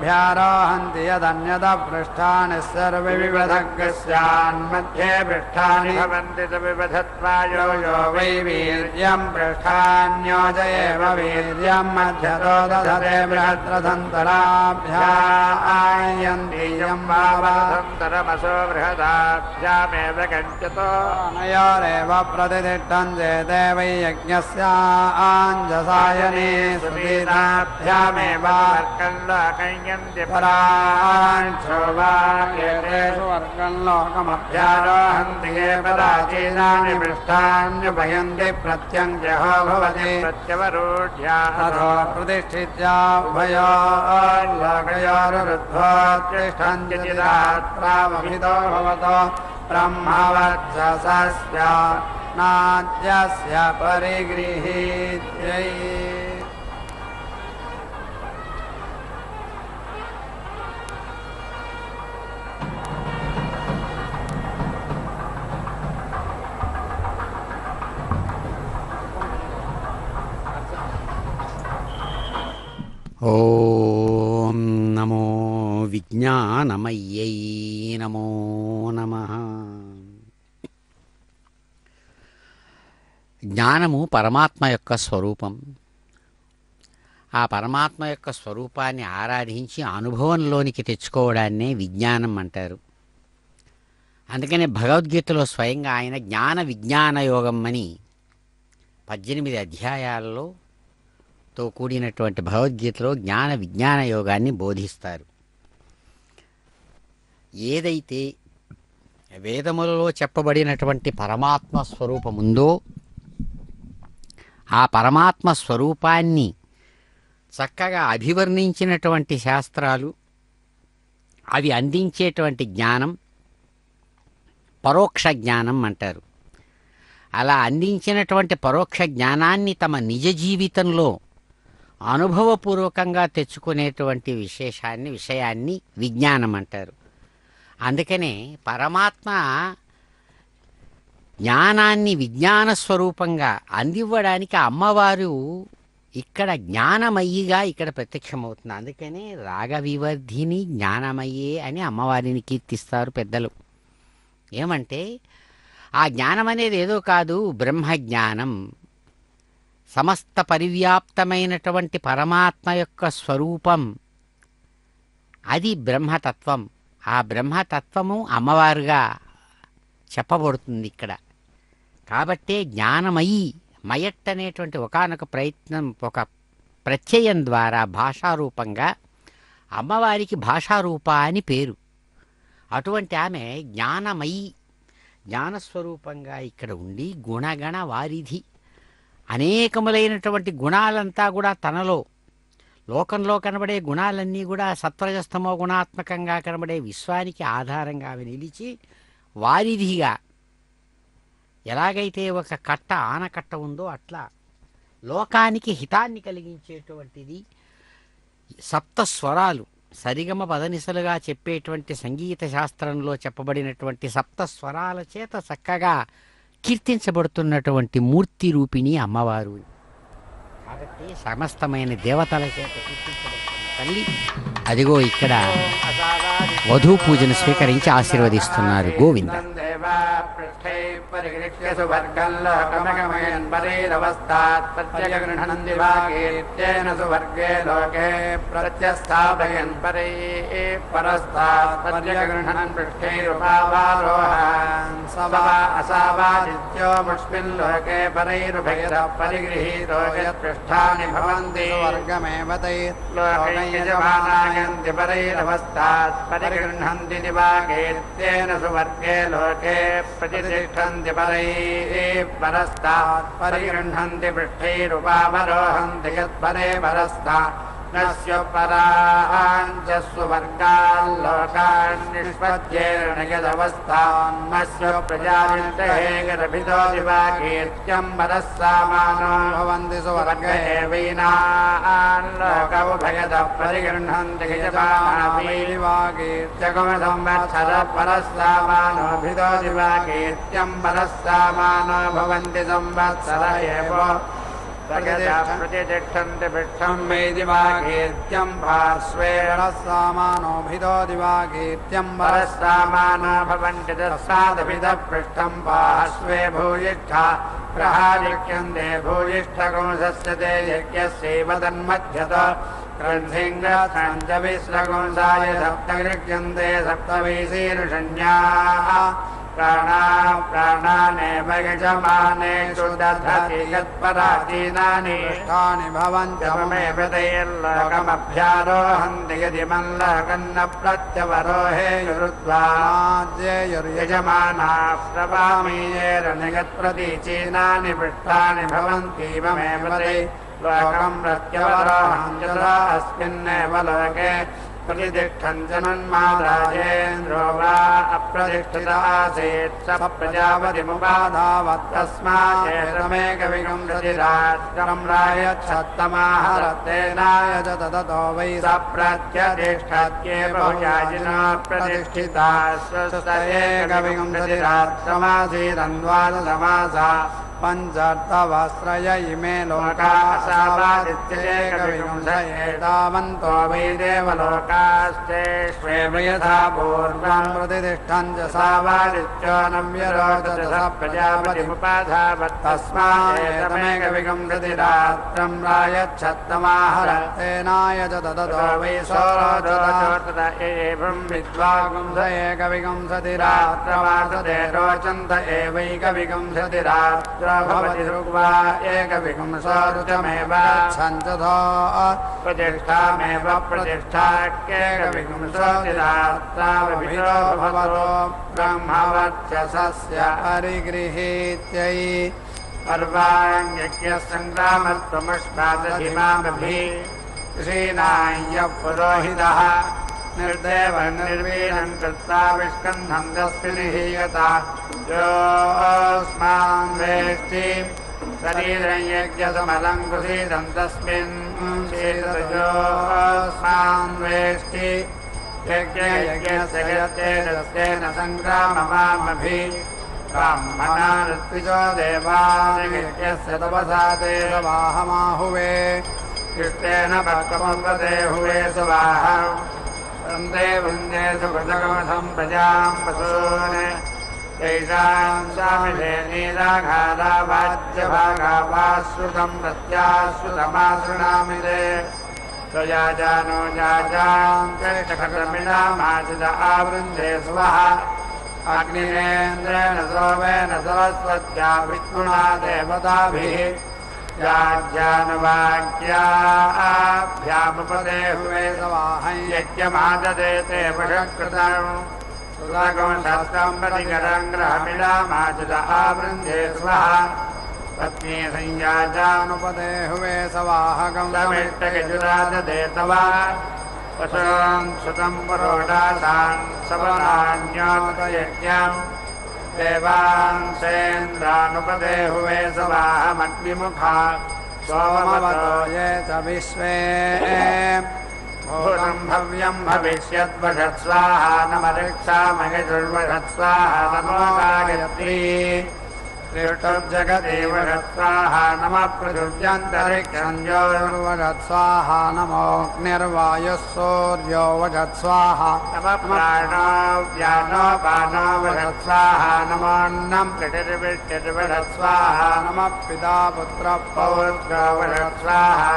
भ्यारोहन्ति यदन्यतः पृष्ठानि सर्वविवधग्स्यान्मध्ये पृष्ठानि भवन्ति च विवधत्वायो यो वै वीर्यं पृष्ठान्योज एव वीर्यं मध्यतो दधते बृहद्रथन्तराभ्यायन्ति यं वावधन्तरमसो बृहदाभ्यामेव गच्छतो अनयोरेव प्रतिष्ठन्ते ते वै यज्ञस्याञ्जसायने सुदीनाभ्यामेव पराञ्चो वा एतेषु वर्गं लोकमभ्यारोहन्ति ये पराचीनानि पृष्ठान्युपयन्ति प्रत्यङ्ग्यहो भवति प्रत्यवरोढ्या ततो प्रतिष्ठित्या उभयोर्लोकयोरुद्ध्वा तिष्ठन्त्यचिरात्रावभितो भवतो ब्रह्मवर्चसस्य नाद्यस्य परिगृहीत्यै ఓం నమో విజ్ఞానమయ్యై నమో నమః. జ్ఞానము పరమాత్మ యొక్క స్వరూపం. ఆ పరమాత్మ యొక్క స్వరూపాన్ని ఆరాధించి అనుభవంలోనికి తెచ్చుకోవడాన్నే విజ్ఞానం అంటారు. అందుకనే భగవద్గీతలో స్వయంగా ఆయన జ్ఞాన విజ్ఞాన యోగం అని 18 అధ్యాయాలలో తో కూడినటువంటి భగవద్గీతలో జ్ఞాన విజ్ఞాన యోగాన్ని బోధిస్తారు. ఏదైతే వేదములలో చెప్పబడినటువంటి పరమాత్మ స్వరూపముందో ఆ పరమాత్మ స్వరూపాన్ని చక్కగా అభివర్ణించినటువంటి శాస్త్రాలు, అవి అందించేటువంటి జ్ఞానం పరోక్ష జ్ఞానం అంటారు. అలా అందించినటువంటి పరోక్ష జ్ఞానాన్ని తమ నిజ జీవితంలో అనుభవపూర్వకంగా తెచ్చుకునేటువంటి విషయాన్ని విజ్ఞానం అంటారు. అందుకనే పరమాత్మ జ్ఞానాన్ని విజ్ఞాన స్వరూపంగా అందివ్వడానికి అమ్మవారు ఇక్కడ జ్ఞానమయ్యిగా ఇక్కడ ప్రత్యక్షమవుతుంది. అందుకనే రాగవివర్ధిని జ్ఞానమయ్యే అని అమ్మవారిని కీర్తిస్తారు పెద్దలు. ఏమంటే ఆ జ్ఞానం అనేది ఏదో కాదు, బ్రహ్మజ్ఞానం, సమస్త పరివ్యాప్తమైనటువంటి పరమాత్మ యొక్క స్వరూపం, అది బ్రహ్మతత్వం. ఆ బ్రహ్మతత్వము అమ్మవారుగా చెప్పబడుతుంది ఇక్కడ. కాబట్టే జ్ఞానమయి మయట్ అనేటువంటి ఒకానొక ప్రయత్నం, ఒక ప్రత్యయం ద్వారా భాషారూపంగా అమ్మవారికి భాషారూప అని పేరు. అటువంటి ఆమె జ్ఞానమయి, జ్ఞానస్వరూపంగా ఇక్కడ ఉండి గుణగణ వారిధి, అనేకములైనటువంటి గుణాలంతా కూడా తనలో, లోకంలో కనబడే గుణాలన్నీ కూడా సత్వరజస్తమో గుణాత్మకంగా కనబడే విశ్వానికి ఆధారంగా అవి నిలిచి వారిధిగా, ఎలాగైతే ఒక కట్ట ఆనకట్ట ఉందో అట్లా లోకానికి హితాన్ని కలిగించేటువంటిది సప్త స్వరాలు, సరిగమ పదనిసలుగా చెప్పేటువంటి సంగీత శాస్త్రంలో చెప్పబడినటువంటి సప్త స్వరాల చేత చక్కగా కీర్తించబడుతున్నటువంటి మూర్తి రూపిణి అమ్మవారు. కాబట్టి సమస్తమైన దేవతల చేత కీర్తించబడుతున్న తల్లి అదిగో ఇక్కడ వధూ పూజను స్వీకరించి ఆశీర్వదిస్తున్నారు. గోవింద. పృష్ఠాని భవంతి వర్గమేవ తైర్లోకయజమానాయంతి పరైరవస్తాత్ పరిగృహంతి దివాగేత్యేన సువర్గే లోకే ప్రతిష్ఠంతి పరస్తాత్ పరిగృహంతి పృష్ఠైరుపావరోహంతి యత్పరే పరస్తాత్ నస్య పరాంచస్సు వర్గాల్లోకాన్నిష్పద్యేన యదవస్థాన్నస్య ప్రజావింతేగరభిదో దివాకీర్త్యం పరస్సామానో భవంతి సువర్గే వీనాన్లోకముభయద పరిగృహంతి యజమానమీవాకీర్త్యగమ సంవత్సర పరస్సామానోభిదో దివాకీర్త్యం పరస్సామానో భవంతి సంవత్సర ఏవ प्रतिष्ठन्ति पृष्ठं मे दिवाकीर्त्यं पार्श्वे परस्सामानोभिदो दिवाकीर्त्यं परस्सामानो भवन्ति तस्मादभिदः पृष्ठं पार्श्वे भूयिष्ठा प्रहारिक्यन्ते भूयिष्ठकुंसस्य ते यज्ञस्यैव तन्मध्यतो क्रन्थिङ्गसञ्चविस्रकुंसाय सप्तगृह्यन्ते सप्तवीशीर्षण्याः प्राणानेव यजमानेषु दधति यत्पराचीनानि इष्टानि भवन्ति ममेव तैर्लोकमभ्यारोहन्ति यदि मल्लकन्न प्रत्यवरोहेयुरुद्वाद्येयुर्यजमानाः प्रवामीयेरनिगत्प्रतीचीनानि पृष्ठानि भवन्ति ममेव तैर्लोकं प्रत्यवरोहन्ति अस्मिन्नेव लोके प्रतिष्ठन् जन्मादायेन्द्रो वा अप्रतिष्ठित आसीत् स प्रजापतिमुपाधावत् तस्मादेतमेकविगुंसतिरात्रम् रायच्छत्तमाहरतेनायज ततो वै स प्रत्यतिष्ठत्येव भुजाजिनो प्रतिष्ठिता स्वस्त एकविगुंसतिरात्रमासीदन्वादशमासा पञ्चर्तवस्त्रय इमे लोकासावादित्येकविगुंस एतावन्तो वै देवलोकास्तेष्वेव यथा पूर्वं प्रतिष्ठन् च सावादित्यो न व्यरोचत स प्रजापतिमुपाधावत् तस्मादेतमेकविगुंसतिरात्रम् रायच्छत्तमाहरतेनायज ततो वै सौरोचत एवं विद्वागुंस एकविगुंसतिरात्रमासते रोचन्त एवैकविगुंसतिरात्र भवति ऋग्वा एकविगुंसो ऋतमेव छन्दो प्रतिष्ठामेव प्रतिष्ठाक्येकविगुंसतिरात्राविभिन्नो भवतो ब्रह्मवर्चसस्य परिगृहीत्यै पर्वाण्यज्ञसङ्ग्रामत्वमुष्पादधिमामभि ऋषीणाय्य पुरोहितः निर्देव निर्वीणम् कृत्वा विष्कन्धम् तस्मिन्निहीयता योऽस्मान् वेष्टि शरीरं यज्ञसमलं कुसीदं तस्मिन् शीतयोऽस्मान् वेष्टि यज्ञस्य यत्तेन सङ्ग्राममामभि ब्राह्मणानुत्विजो देवानयज्ञस्य तपसा ते सवाहमाहुवे इष्टेन भक्तमुपते हुवे सवाहा वन्दे वन्दे सुकृतकमथं प्रजां पशून् तैषां सामिषे नीराघारावाज्यभागावाश्रुतं प्रत्याश्रुतमासृणामि ते त्वया जानो जाजां कृष्णखड्गमिडामाचिद आवृन्धे स्वः अग्निरेन्द्रेण सोमेन सरस्वत्या विष्णुना देवताभिः याज्ञानुवाक्याभ्यामुपदे हुवे सवाहं यज्ञमाददे ते वशकृतम् सुधागमशास्त्रं प्रतिकरं ग्रहमिडामाचिद आवृन्धे स्वः पत्नी संयाजानुपदे हुवे सवाहकं समिष्टयजुराददे तवा पशून् सुतं पुरोडासान् सवनान्योतयज्ञम् देवांसेन्द्रानुपदे हुवे सवाहमग्निमुखा सोमवतो ये च विश्वे भूतं भव्यं भविष्यद्वषत्स्वाहा नमरिक्षामयजुर्वषत्स्वाहा नमो गायत्री त्रिष्टुर्जगति वषत्स्वाहा नमः पृथिव्यन्तरिक्षं योर्वषत्स्वाहा नमोऽग्निर्वायुः सूर्यो वषत्स्वाहा नमः प्राणो व्यानो पानो वषत्स्वाहा नमोऽन्नं पृथिर्विष्टिर्वषत्स्वाहा नमः पिता पुत्रः पौत्रो वषत्स्वाहा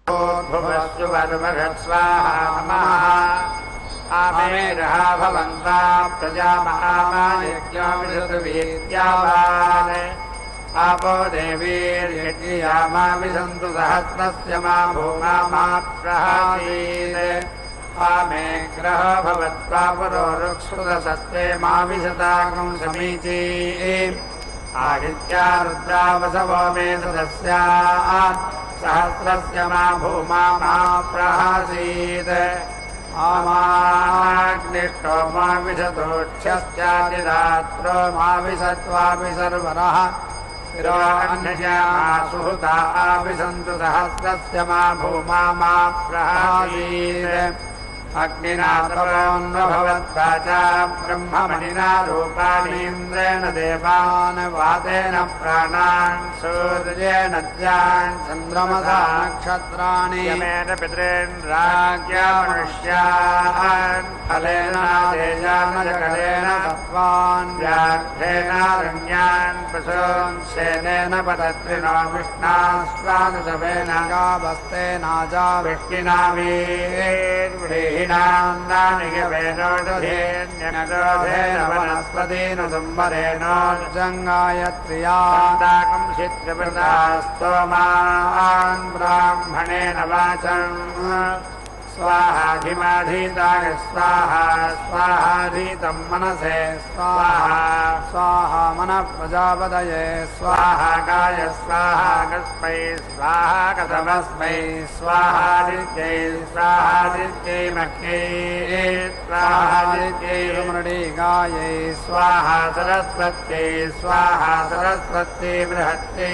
भुवस्तु वषत्स्वाहा नमः आमेरः भवन्ता प्रजामहामायज्ञो विदुर्वीर्यावान् आपो देवीर्यज्ञयामा विसन्तु सहस्रस्य मा भूमा मा प्रहासीत् आमे ग्रहो भवत्वा पुरो ऋक्सुदसस्ते मा विशताकं समीची आदित्या रुद्रा वसवो मे सदस्याः सहस्रस्य मा भूमा मा प्रहासीत् आमाग्निष्ठो मा विशतोक्षश्चादिरात्रो मा विशत्वापि सर्वरः तिरोऽन्यश्यामासुहुता आविशन्तु सहस्रस्य मा भूमा मा प्रहासीत् अग्निना तपोऽन्वभवत्वा च ब्रह्ममणिना रूपाणीन्द्रेण देवान् वातेन प्राणान् सूर्येण द्यान् चन्द्रमसा नक्षत्राणि यमेन पितॄन्राज्ञा मनुष्यान् फलेन तेजानजकलेन सत्त्वान् व्याघ्रेणारण्यान् पशून् सेनेन पतत्रिणो विष्णास्वानुशवेन गावस्तेनाजा वृष्टिना वीर्भिहीनान्नानि यवेनोषधेन्यक्रोधेन वनस्पतेन संवरेणोर्जङ्गायत्र्यादाकं चित्रवृता स्तोमान् ब्राह्मणेन वाचं स्वाहाधिमाधीताय स्वाहा स्वाहाधीतं मनसे स्वाहा स्वाहा मनः प्रजापतये स्वाहा गाय स्वाहा कस्मै स्वाहा कथमस्मै स्वाहादित्यै स्वाहादित्यै मह्यै स्वाहादित्यै मृणिकायै स्वाहा सरस्वत्यै स्वाहा सरस्वत्यै बृहत्यै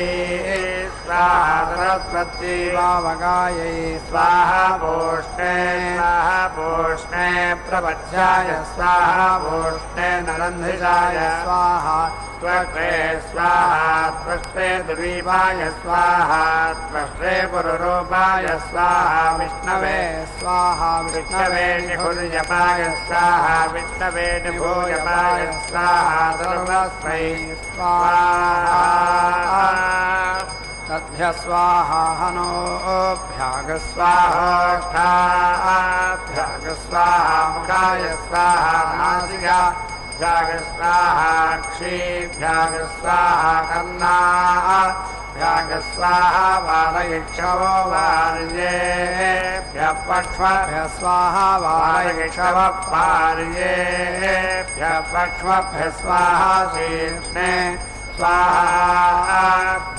स्वाहा सरस्वत्यै वावगायै स्वाहा पोष्णे स्वाहा पोष्णे प्रपच्याय स्वाहा पोष्णे नरन्धिजाय स्वाहा त्वष्ट्रे स्वाहा त्वष्ट्रे दुर्वीपाय स्वाहा त्वष्ट्रे पुरुरूपाय स्वाहा विष्णवे स्वाहा विष्णवे निभुर्यपाय स्वाहा विष्णवे निभूयपाय स्वाहा सर्वस्मै स्वाहा तद्भ्य स्वाहा हनोभ्यागस्वाहोष्ठाभ्याग स्वाहा मुखाय स्वाहा नासिकाभ्याग स्वाहा क्षीभ्याग स्वाहा कर्णाभ्याग स्वाहा वारयिक्षवो वार्येभ्यः पक्ष्मभ्यः स्वाहा वारयिक्षवः पार्येभ्यः पक्ष्मभ्यः स्वाहा शीर्ष्णे स्वाहा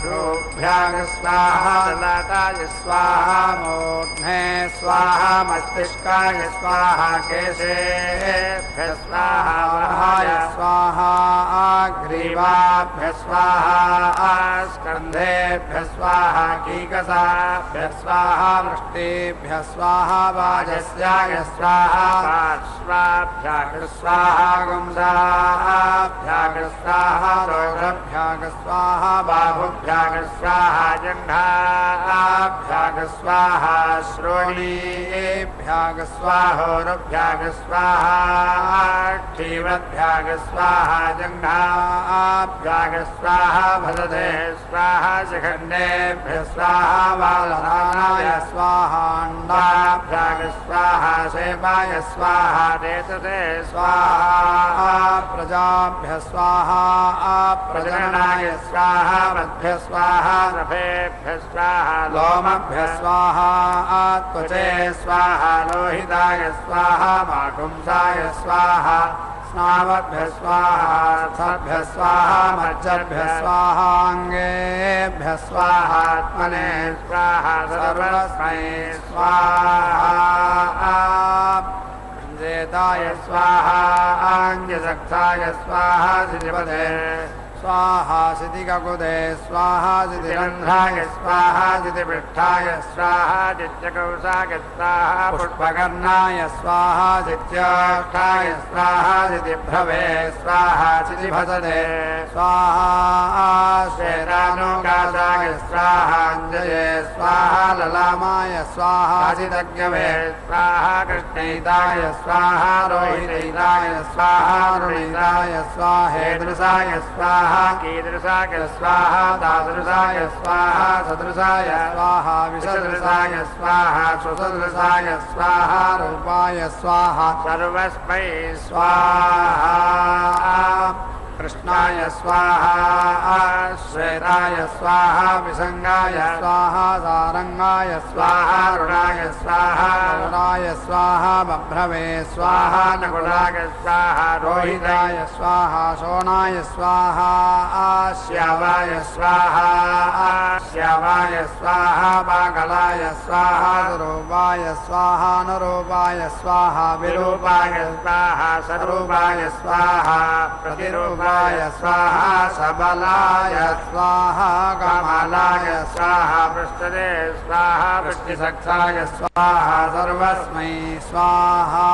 भ्रूभ्याग स्वाहा ललाटाय स्वाहा मूर्ध्ने स्वाहा मस्तिष्काय स्वाहा केशेभ्यः स्वाहा वहाय स्वाहा ग्रीवाभ्यः स्वाहा स्कन्धेभ्यः स्वाहा कीकसाभ्यः स्वाहा वृष्टिभ्यः स्वाहा वाजस्याय स्वाहा पार्श्वाभ्याग स्वाहा गुंसाभ्याग स्वाहा रोगभ्याग स्वाहा बाहुभ्याग स्वाहा जङ्घाभ्याग स्वाहा श्रोणीभ्याग स्वाहोरुभ्याग स्वाहा क्षीवद्भ्याग स्वाहा जङ्घाभ्याग स्वाहा भदते स्वाहा शिखण्डेभ्यः स्वाहा बालधानाय स्वाहाण्डाभ्याग स्वाहा सेवाय स्वाहा रेतते स्वाहा प्रजाभ्यः स्वाहा प्रजननाय स्वाहा मध्य स्वाहा नभेभ्यः स्वाहा लोमभ्यः स्वाहा त्वचे स्वाहा लोहिताय स्वाहा माकुंसाय स्वाहा स्नावभ्यः स्वाहा सभ्यः स्वाहा मज्जभ्यः स्वाहाङ्गेभ्यः स्वाहात्मने स्वाहा सर्वस्मै स्वाहा जेताय स्वाहा आङ्ग्यसक्ताय स्वाहा सिजिपदे स्वाहा सिद्धिककुदे स्वाहा सिद्धिरन्ध्राय स्वाहा सिद्धिपृष्ठाय स्वाहा चित्यकौशाय स्वाहा पुष्पकर्णाय स्वाहा चित्योष्ठाय स्वाहा सिद्धिभ्रवे स्वाहा सिद्धिभसदे स्वाहा श्वेतानुकाशाय स्वाहाञ्जये स्वाहा ललामाय स्वाहा सिदज्ञवे स्वाहा कृष्णैताय स्वाहा रोहितैताय स्वाहा रुणिताय स्वाहेदृशाय स्वाहा कीदृशाय स्वाहा तादृशाय स्वाहा सदृशाय स्वाहा विसदृशाय स्वाहा सुसदृशाय स्वाहा रूपाय स्वाहा सर्वस्मै स्वाहा कृष्णाय स्वाहा श्वेताय स्वाहा विसङ्गाय स्वाहा सारङ्गाय स्वाहा रुणाय स्वाहा रुणाय स्वाहा बभ्रवे स्वाहा नकुलाय स्वाहा रोहिताय स्वाहा शोणाय स्वाहा श्यावाय स्वाहा श्यावाय स्वाहा बागलाय स्वाहा सुरूपाय स्वाहा अनुरूपाय स्वाहा विरूपाय स्वाहा सरूपाय स्वाहा प्रतिरूपाय स्वाहा सबलाय स्वाहा कमलाय स्वाहा पृष्ठदे स्वाहा पृष्टिसक्ताय स्वाहा सर्वस्मै स्वाहा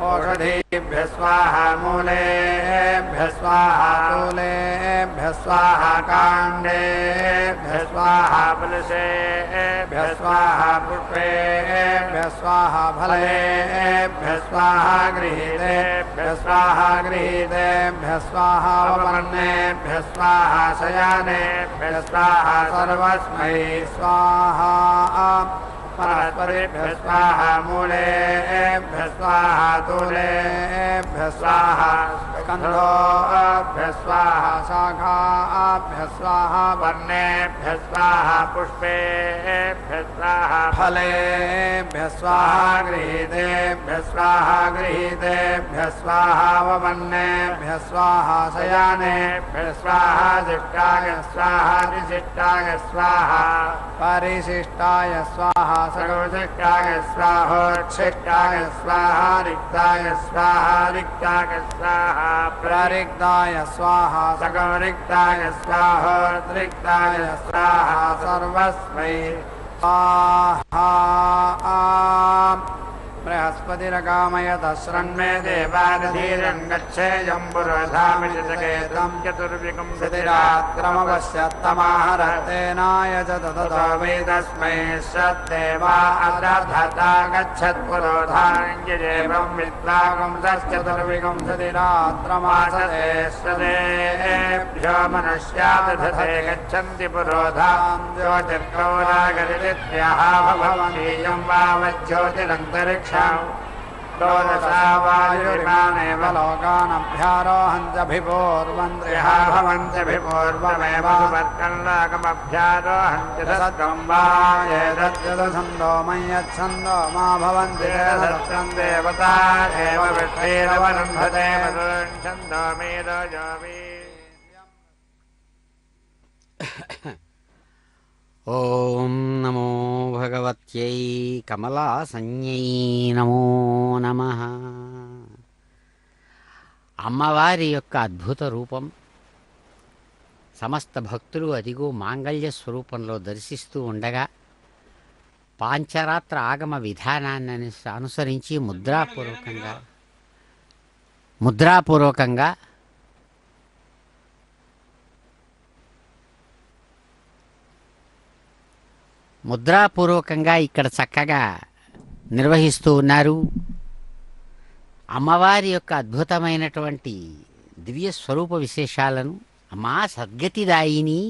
ओषधीभ्यः स्वाहा मूलेभ्यः स्वाहा तूलेभ्यः स्वाहा काण्डेभ्यः स्वाहा फलसेभ्यः स्वाहा पुष्पेभ्यः स्वाहा फलेभ्यः स्वाहा गृहीतेभ्यः स्वाहा गृहीतेभ्यः स्वाहा वपर्णेभ्यः स्वाहा शयानेभ्यः स्वाहा सर्वस्मै स्वाहा परस्परेभ्यः स्वाहा मूलेभ्यः स्वाहा तूलेभ्यः स्वाहा स्कन्धोऽभ्यः स्वाहा शाखाभ्यः स्वाहा वर्णेभ्यः स्वाहा पुष्पेभ्यः स्वाहा फलेभ्यः स्वाहा गृहीतेभ्यः स्वाहा गृहीतेभ्यः स्वाहा ववन्नेभ्यः स्वाहा शयानेभ्यः स्वाहा शिष्टाय स्वाहा निशिष्टाय स्वाहा परिशिष्टाय स्वाहा सर्वशिष्टाय स्वाहोच्छिष्टाय स्वाहा रिक्ताय स्वाहा रिक्ताय स्वाहा प्ररिक्ताय स्वाहा सकरिक्ताय स्वाहोद्रिक्ताय स्वाहा सर्वस्मै स्वाहा बृहस्पतिरकामयत शृण्मे देवानधीरं गच्छेयं पुरोधामिषकेतं चतुर्विकं सतिरात्रमवश्यत्तमाहरतेनाय च ततो वै तस्मै सद्देवा अदधता गच्छत्पुरोधाञ्जयेवं विद्वागं तश्चतुर्विकं सतिरात्रमासते सदेभ्यो मनुष्यादधते गच्छन्ति पुरोधां ज्योतिर्गौरागरित्याह भवन्तीयं वावज्योतिरन्तरिक्ष दोदशा वायुरिमानेव लोकानभ्यारोहन्त्यभिपूर्वन्त्रिः भवन्त्यभिपूर्वमेव वर्कल्लाकमभ्यारोहन्ति सत्कं वा एतद्यदछन्दो मय्यच्छन्दो मा भवन्ति सत्यं देवता एव विष्णैरवरुन्धते छन्दो मेदोजोऽपि ఓం నమో భగవత్యై కమలాసన్యై నమో నమః. అమ్మవారి యొక్క అద్భుత రూపం సమస్త భక్తులు అదిగో మాంగళ్య స్వరూపంలో దర్శిస్తూ ఉండగా పాంచరాత్ర ఆగమ విధానాన్ని అనుసరించి ముద్రాపూర్వకంగా ఇక్కడ చక్కగా నిర్వహిస్తూ ఉన్నారు. అమ్మవారి యొక్క అద్భుతమైనటువంటి దివ్య స్వరూప విశేషాలను, అమ్మా సద్గతిదాయిని,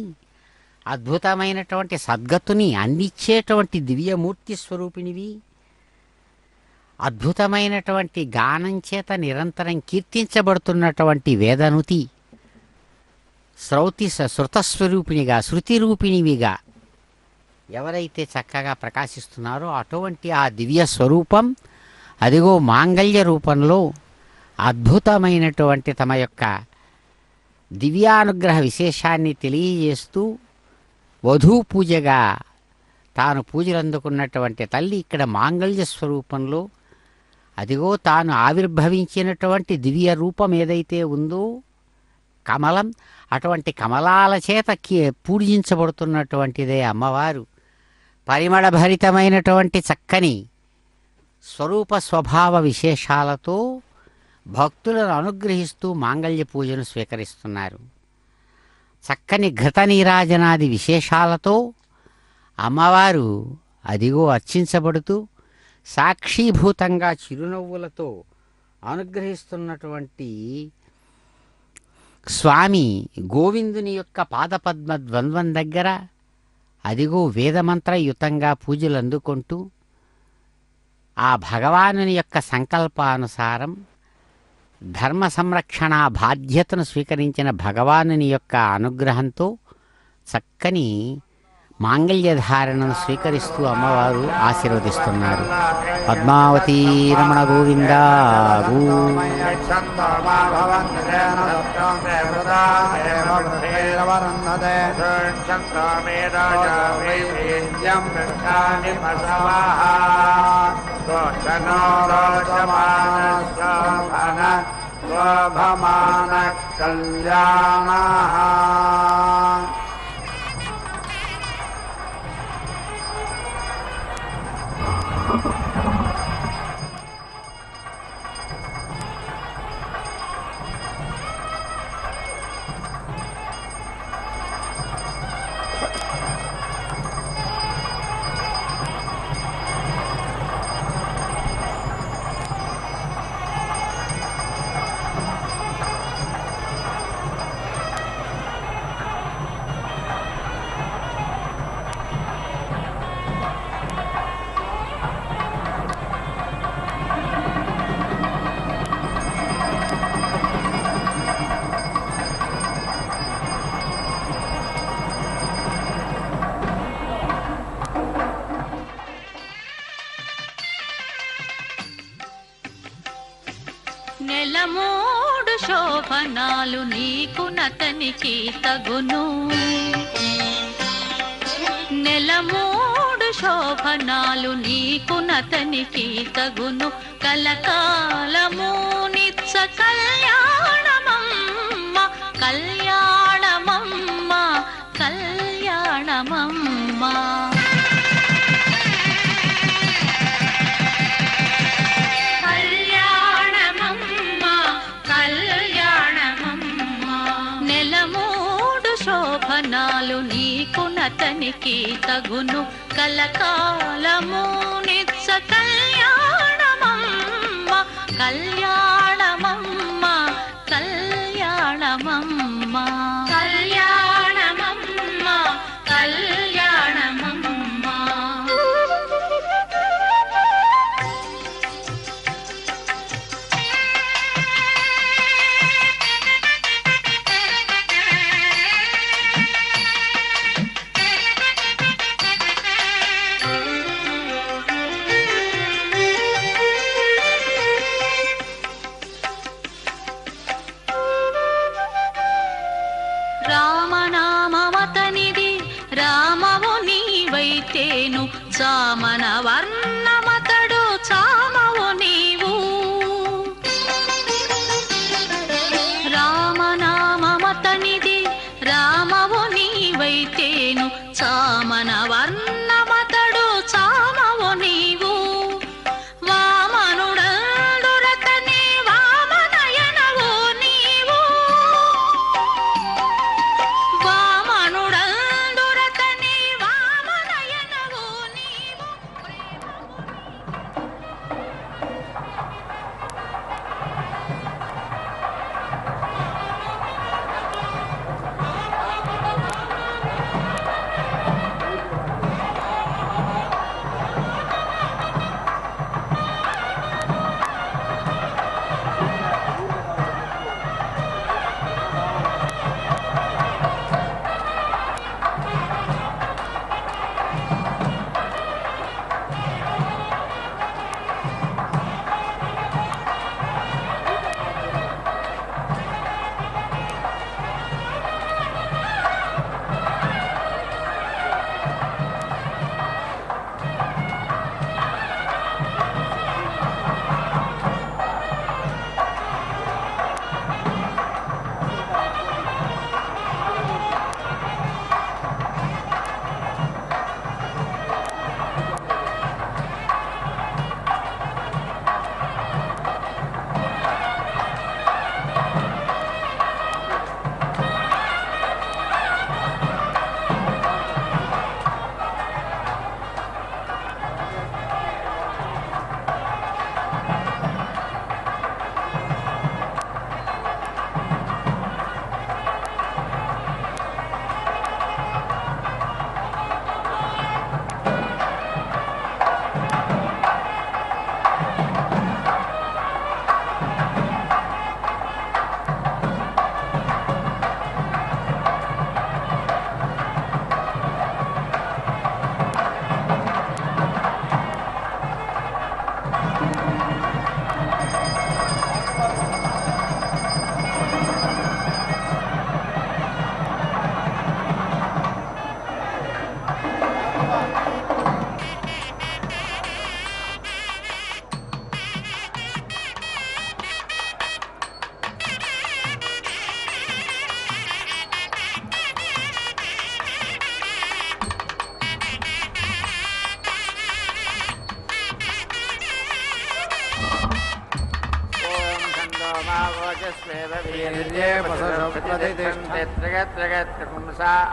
అద్భుతమైనటువంటి సద్గతుని అందించేటువంటి దివ్యమూర్తి స్వరూపిణివి, అద్భుతమైనటువంటి గానం చేత నిరంతరం కీర్తించబడుతున్నటువంటి వేదనుతి, శృతస్వరూపిణిగా శృతిరూపిణివిగా ఎవరైతే చక్కగా ప్రకాశిస్తున్నారో అటువంటి ఆ దివ్య స్వరూపం అదిగో మాంగళ్య రూపంలో అద్భుతమైనటువంటి తమ యొక్క దివ్యానుగ్రహ విశేషాన్ని తెలియజేస్తూ వధూ పూజగా తాను పూజలు అందుకున్నటువంటి తల్లి ఇక్కడ మాంగళ్య స్వరూపంలో అదిగో తాను ఆవిర్భవించినటువంటి దివ్య రూపం ఏదైతే ఉందో కమలం, అటువంటి కమలాల చేత పూజించబడుతున్నటువంటిదే అమ్మవారు. పరిమళభరితమైనటువంటి చక్కని స్వరూప స్వభావ విశేషాలతో భక్తులను అనుగ్రహిస్తూ మాంగళ్య పూజను స్వీకరిస్తున్నారు. చక్కని ఘృత నీరాజనాది విశేషాలతో అమ్మవారు అదిగో అర్చించబడుతూ సాక్షీభూతంగా చిరునవ్వులతో అనుగ్రహిస్తున్నటువంటి స్వామి గోవిందుని యొక్క పాదపద్మ ద్వంద్వం దగ్గర అదిగో వేదమంత్రయుతంగా పూజలు అందుకుంటూ ఆ భగవానుని యొక్క సంకల్పానుసారం ధర్మ సంరక్షణ బాధ్యతను స్వీకరించిన భగవానుని యొక్క అనుగ్రహంతో చక్కని మాంగళ్య ధారణను స్వీకరిస్తూ అమ్మవారు ఆశీర్వదిస్తున్నారు. పద్మావతీ రమణ గోవింద కళ్యాణ నెలమూడు శోభనాలు నీకు నతనికి తగును, నెలమూడు శోభనాలు నీకు నతనికి తగును, కలకాలము నిత్య కళ్యాణమమ్మ కళ్యాణమమ్మ కళ్యాణమమ్మ. శోభనాలు నీకు నతనికి తగును, కలకాలము నిత్య కళ్యాణమమ్మ కళ్యాణమమ్మ కళ్యాణమమ్మ కళ్యాణమమ్మ కళ్యాణమమ్మ. రామనామమతనిది రామవు నీవైతేను, చామన వర్ణమతడు చామవు నీవు. రామనామమతనిది రామవు నీవైతేను, చామన వర్ణమతడు చామవు నీవు. వామనుడందురతనే వామనయనవు నీవు, వామనుడందురతనే వామనయనవు నీవు.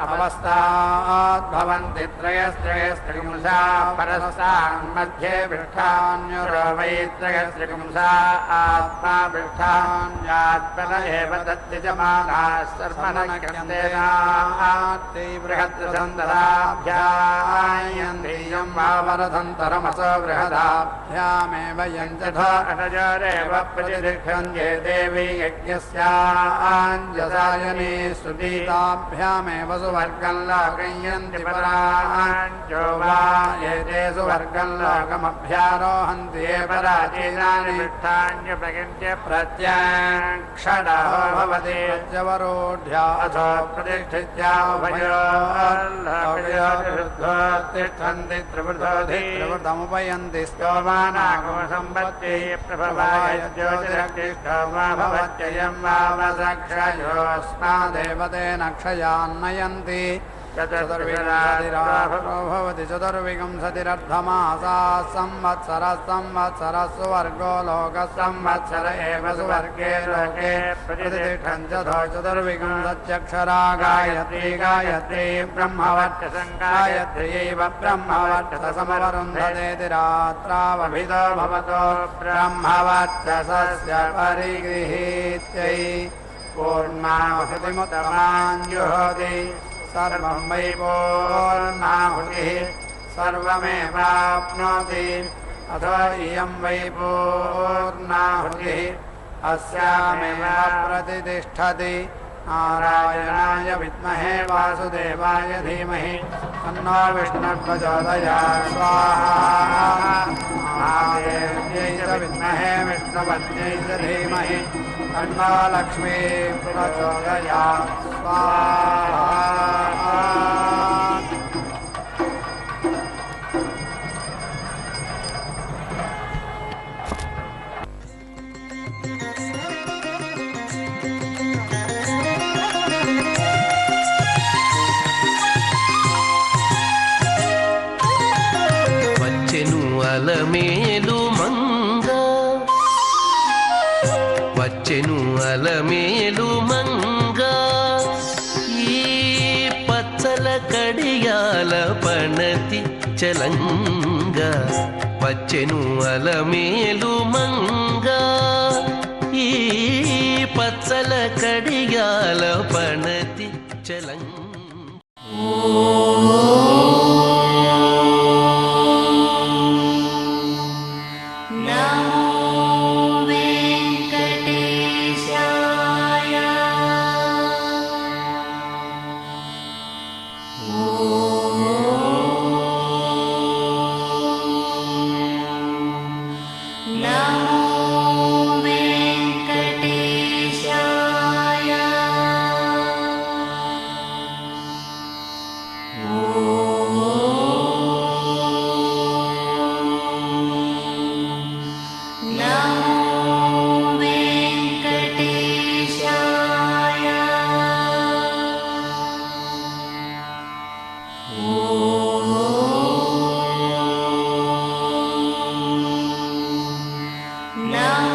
अवस्थाद्भवन्ति त्रयस्त्रयस्त्रिपुंसा परस्तान्मध्ये पृष्ठान्युरो वै त्रयस्त्रिपुंसा आत्मा पृष्ठान्यात्मन एव तद्यजमानाः सर्वनक्यन्तेनात्ति बृहत्सन्दराभ्यायन्तीयं वावरसन्तरमसो बृहदाभ्यामेव यञ्जथ अनजरेव प्रतिदिक्षन्ये देवी यज्ञस्याञ्जसायने सुदीताभ्यामेव सुवर्गं लोकयन्ति पराञ्चो वा एते सुवर्गं लोकमभ्यारोहन्ति ये पराचीनानि मिष्ठान्यप्रगिन्त्य प्रत्यक्षणो भवति प्रत्यवरोढ्या अथो प्रतिष्ठित्या उभयोर्लोकयोर्तिष्ठन्ति त्रिवृतोऽधित्रिवृतमुपयन्ति स्तोमानागमसम्पत्तिः प्रभवाय ज्योतिरग्निष्ठो वा भवत्ययं वावसक्षयोऽस्मादेवतेन क्षयान्नयन्ति चतुर्विंशतिराभवति चतुर्विंशतिरर्धमासाः संवत्सरः संवत्सरः सुवर्गो लोकः संवत्सर एव सुवर्गे लोके प्रतिष्ठन् चतुर्विंशत्यक्षरा गायत्री गायत्री ब्रह्मवर्चसं गायत्र्यैव ब्रह्मवर्चसमवरुन्धतेति रात्रावभितो भवतो ब्रह्मवर्चसस्य परिगृहीत्यै पूर्णाहुतिमुत्तमाञ्जुहोति सर्वं वै पूर्णाहुतिः सर्वमेवाप्नोति अथो इयं वै पूर्णाहुतिः अस्यामेव प्रतिष्ठति नारायणाय विद्महे वासुदेवाय धीमहि तन्नो विष्णुर्प्रचोदयात् स्वाहा महादेव्यै च विद्महे विष्णुपत्न्यै च धीमहि तन्नो लक्ष्मी प्रचोदयात् स्वाहा అలమేలు మంగ వచ్చెను అలమేలు మంగ ఈ పచ్చల కడియాల పణతి చలంగ వచ్చెను అలమేలు మంగ ఈ పచ్చల కడియాల పణతి చలంగ No.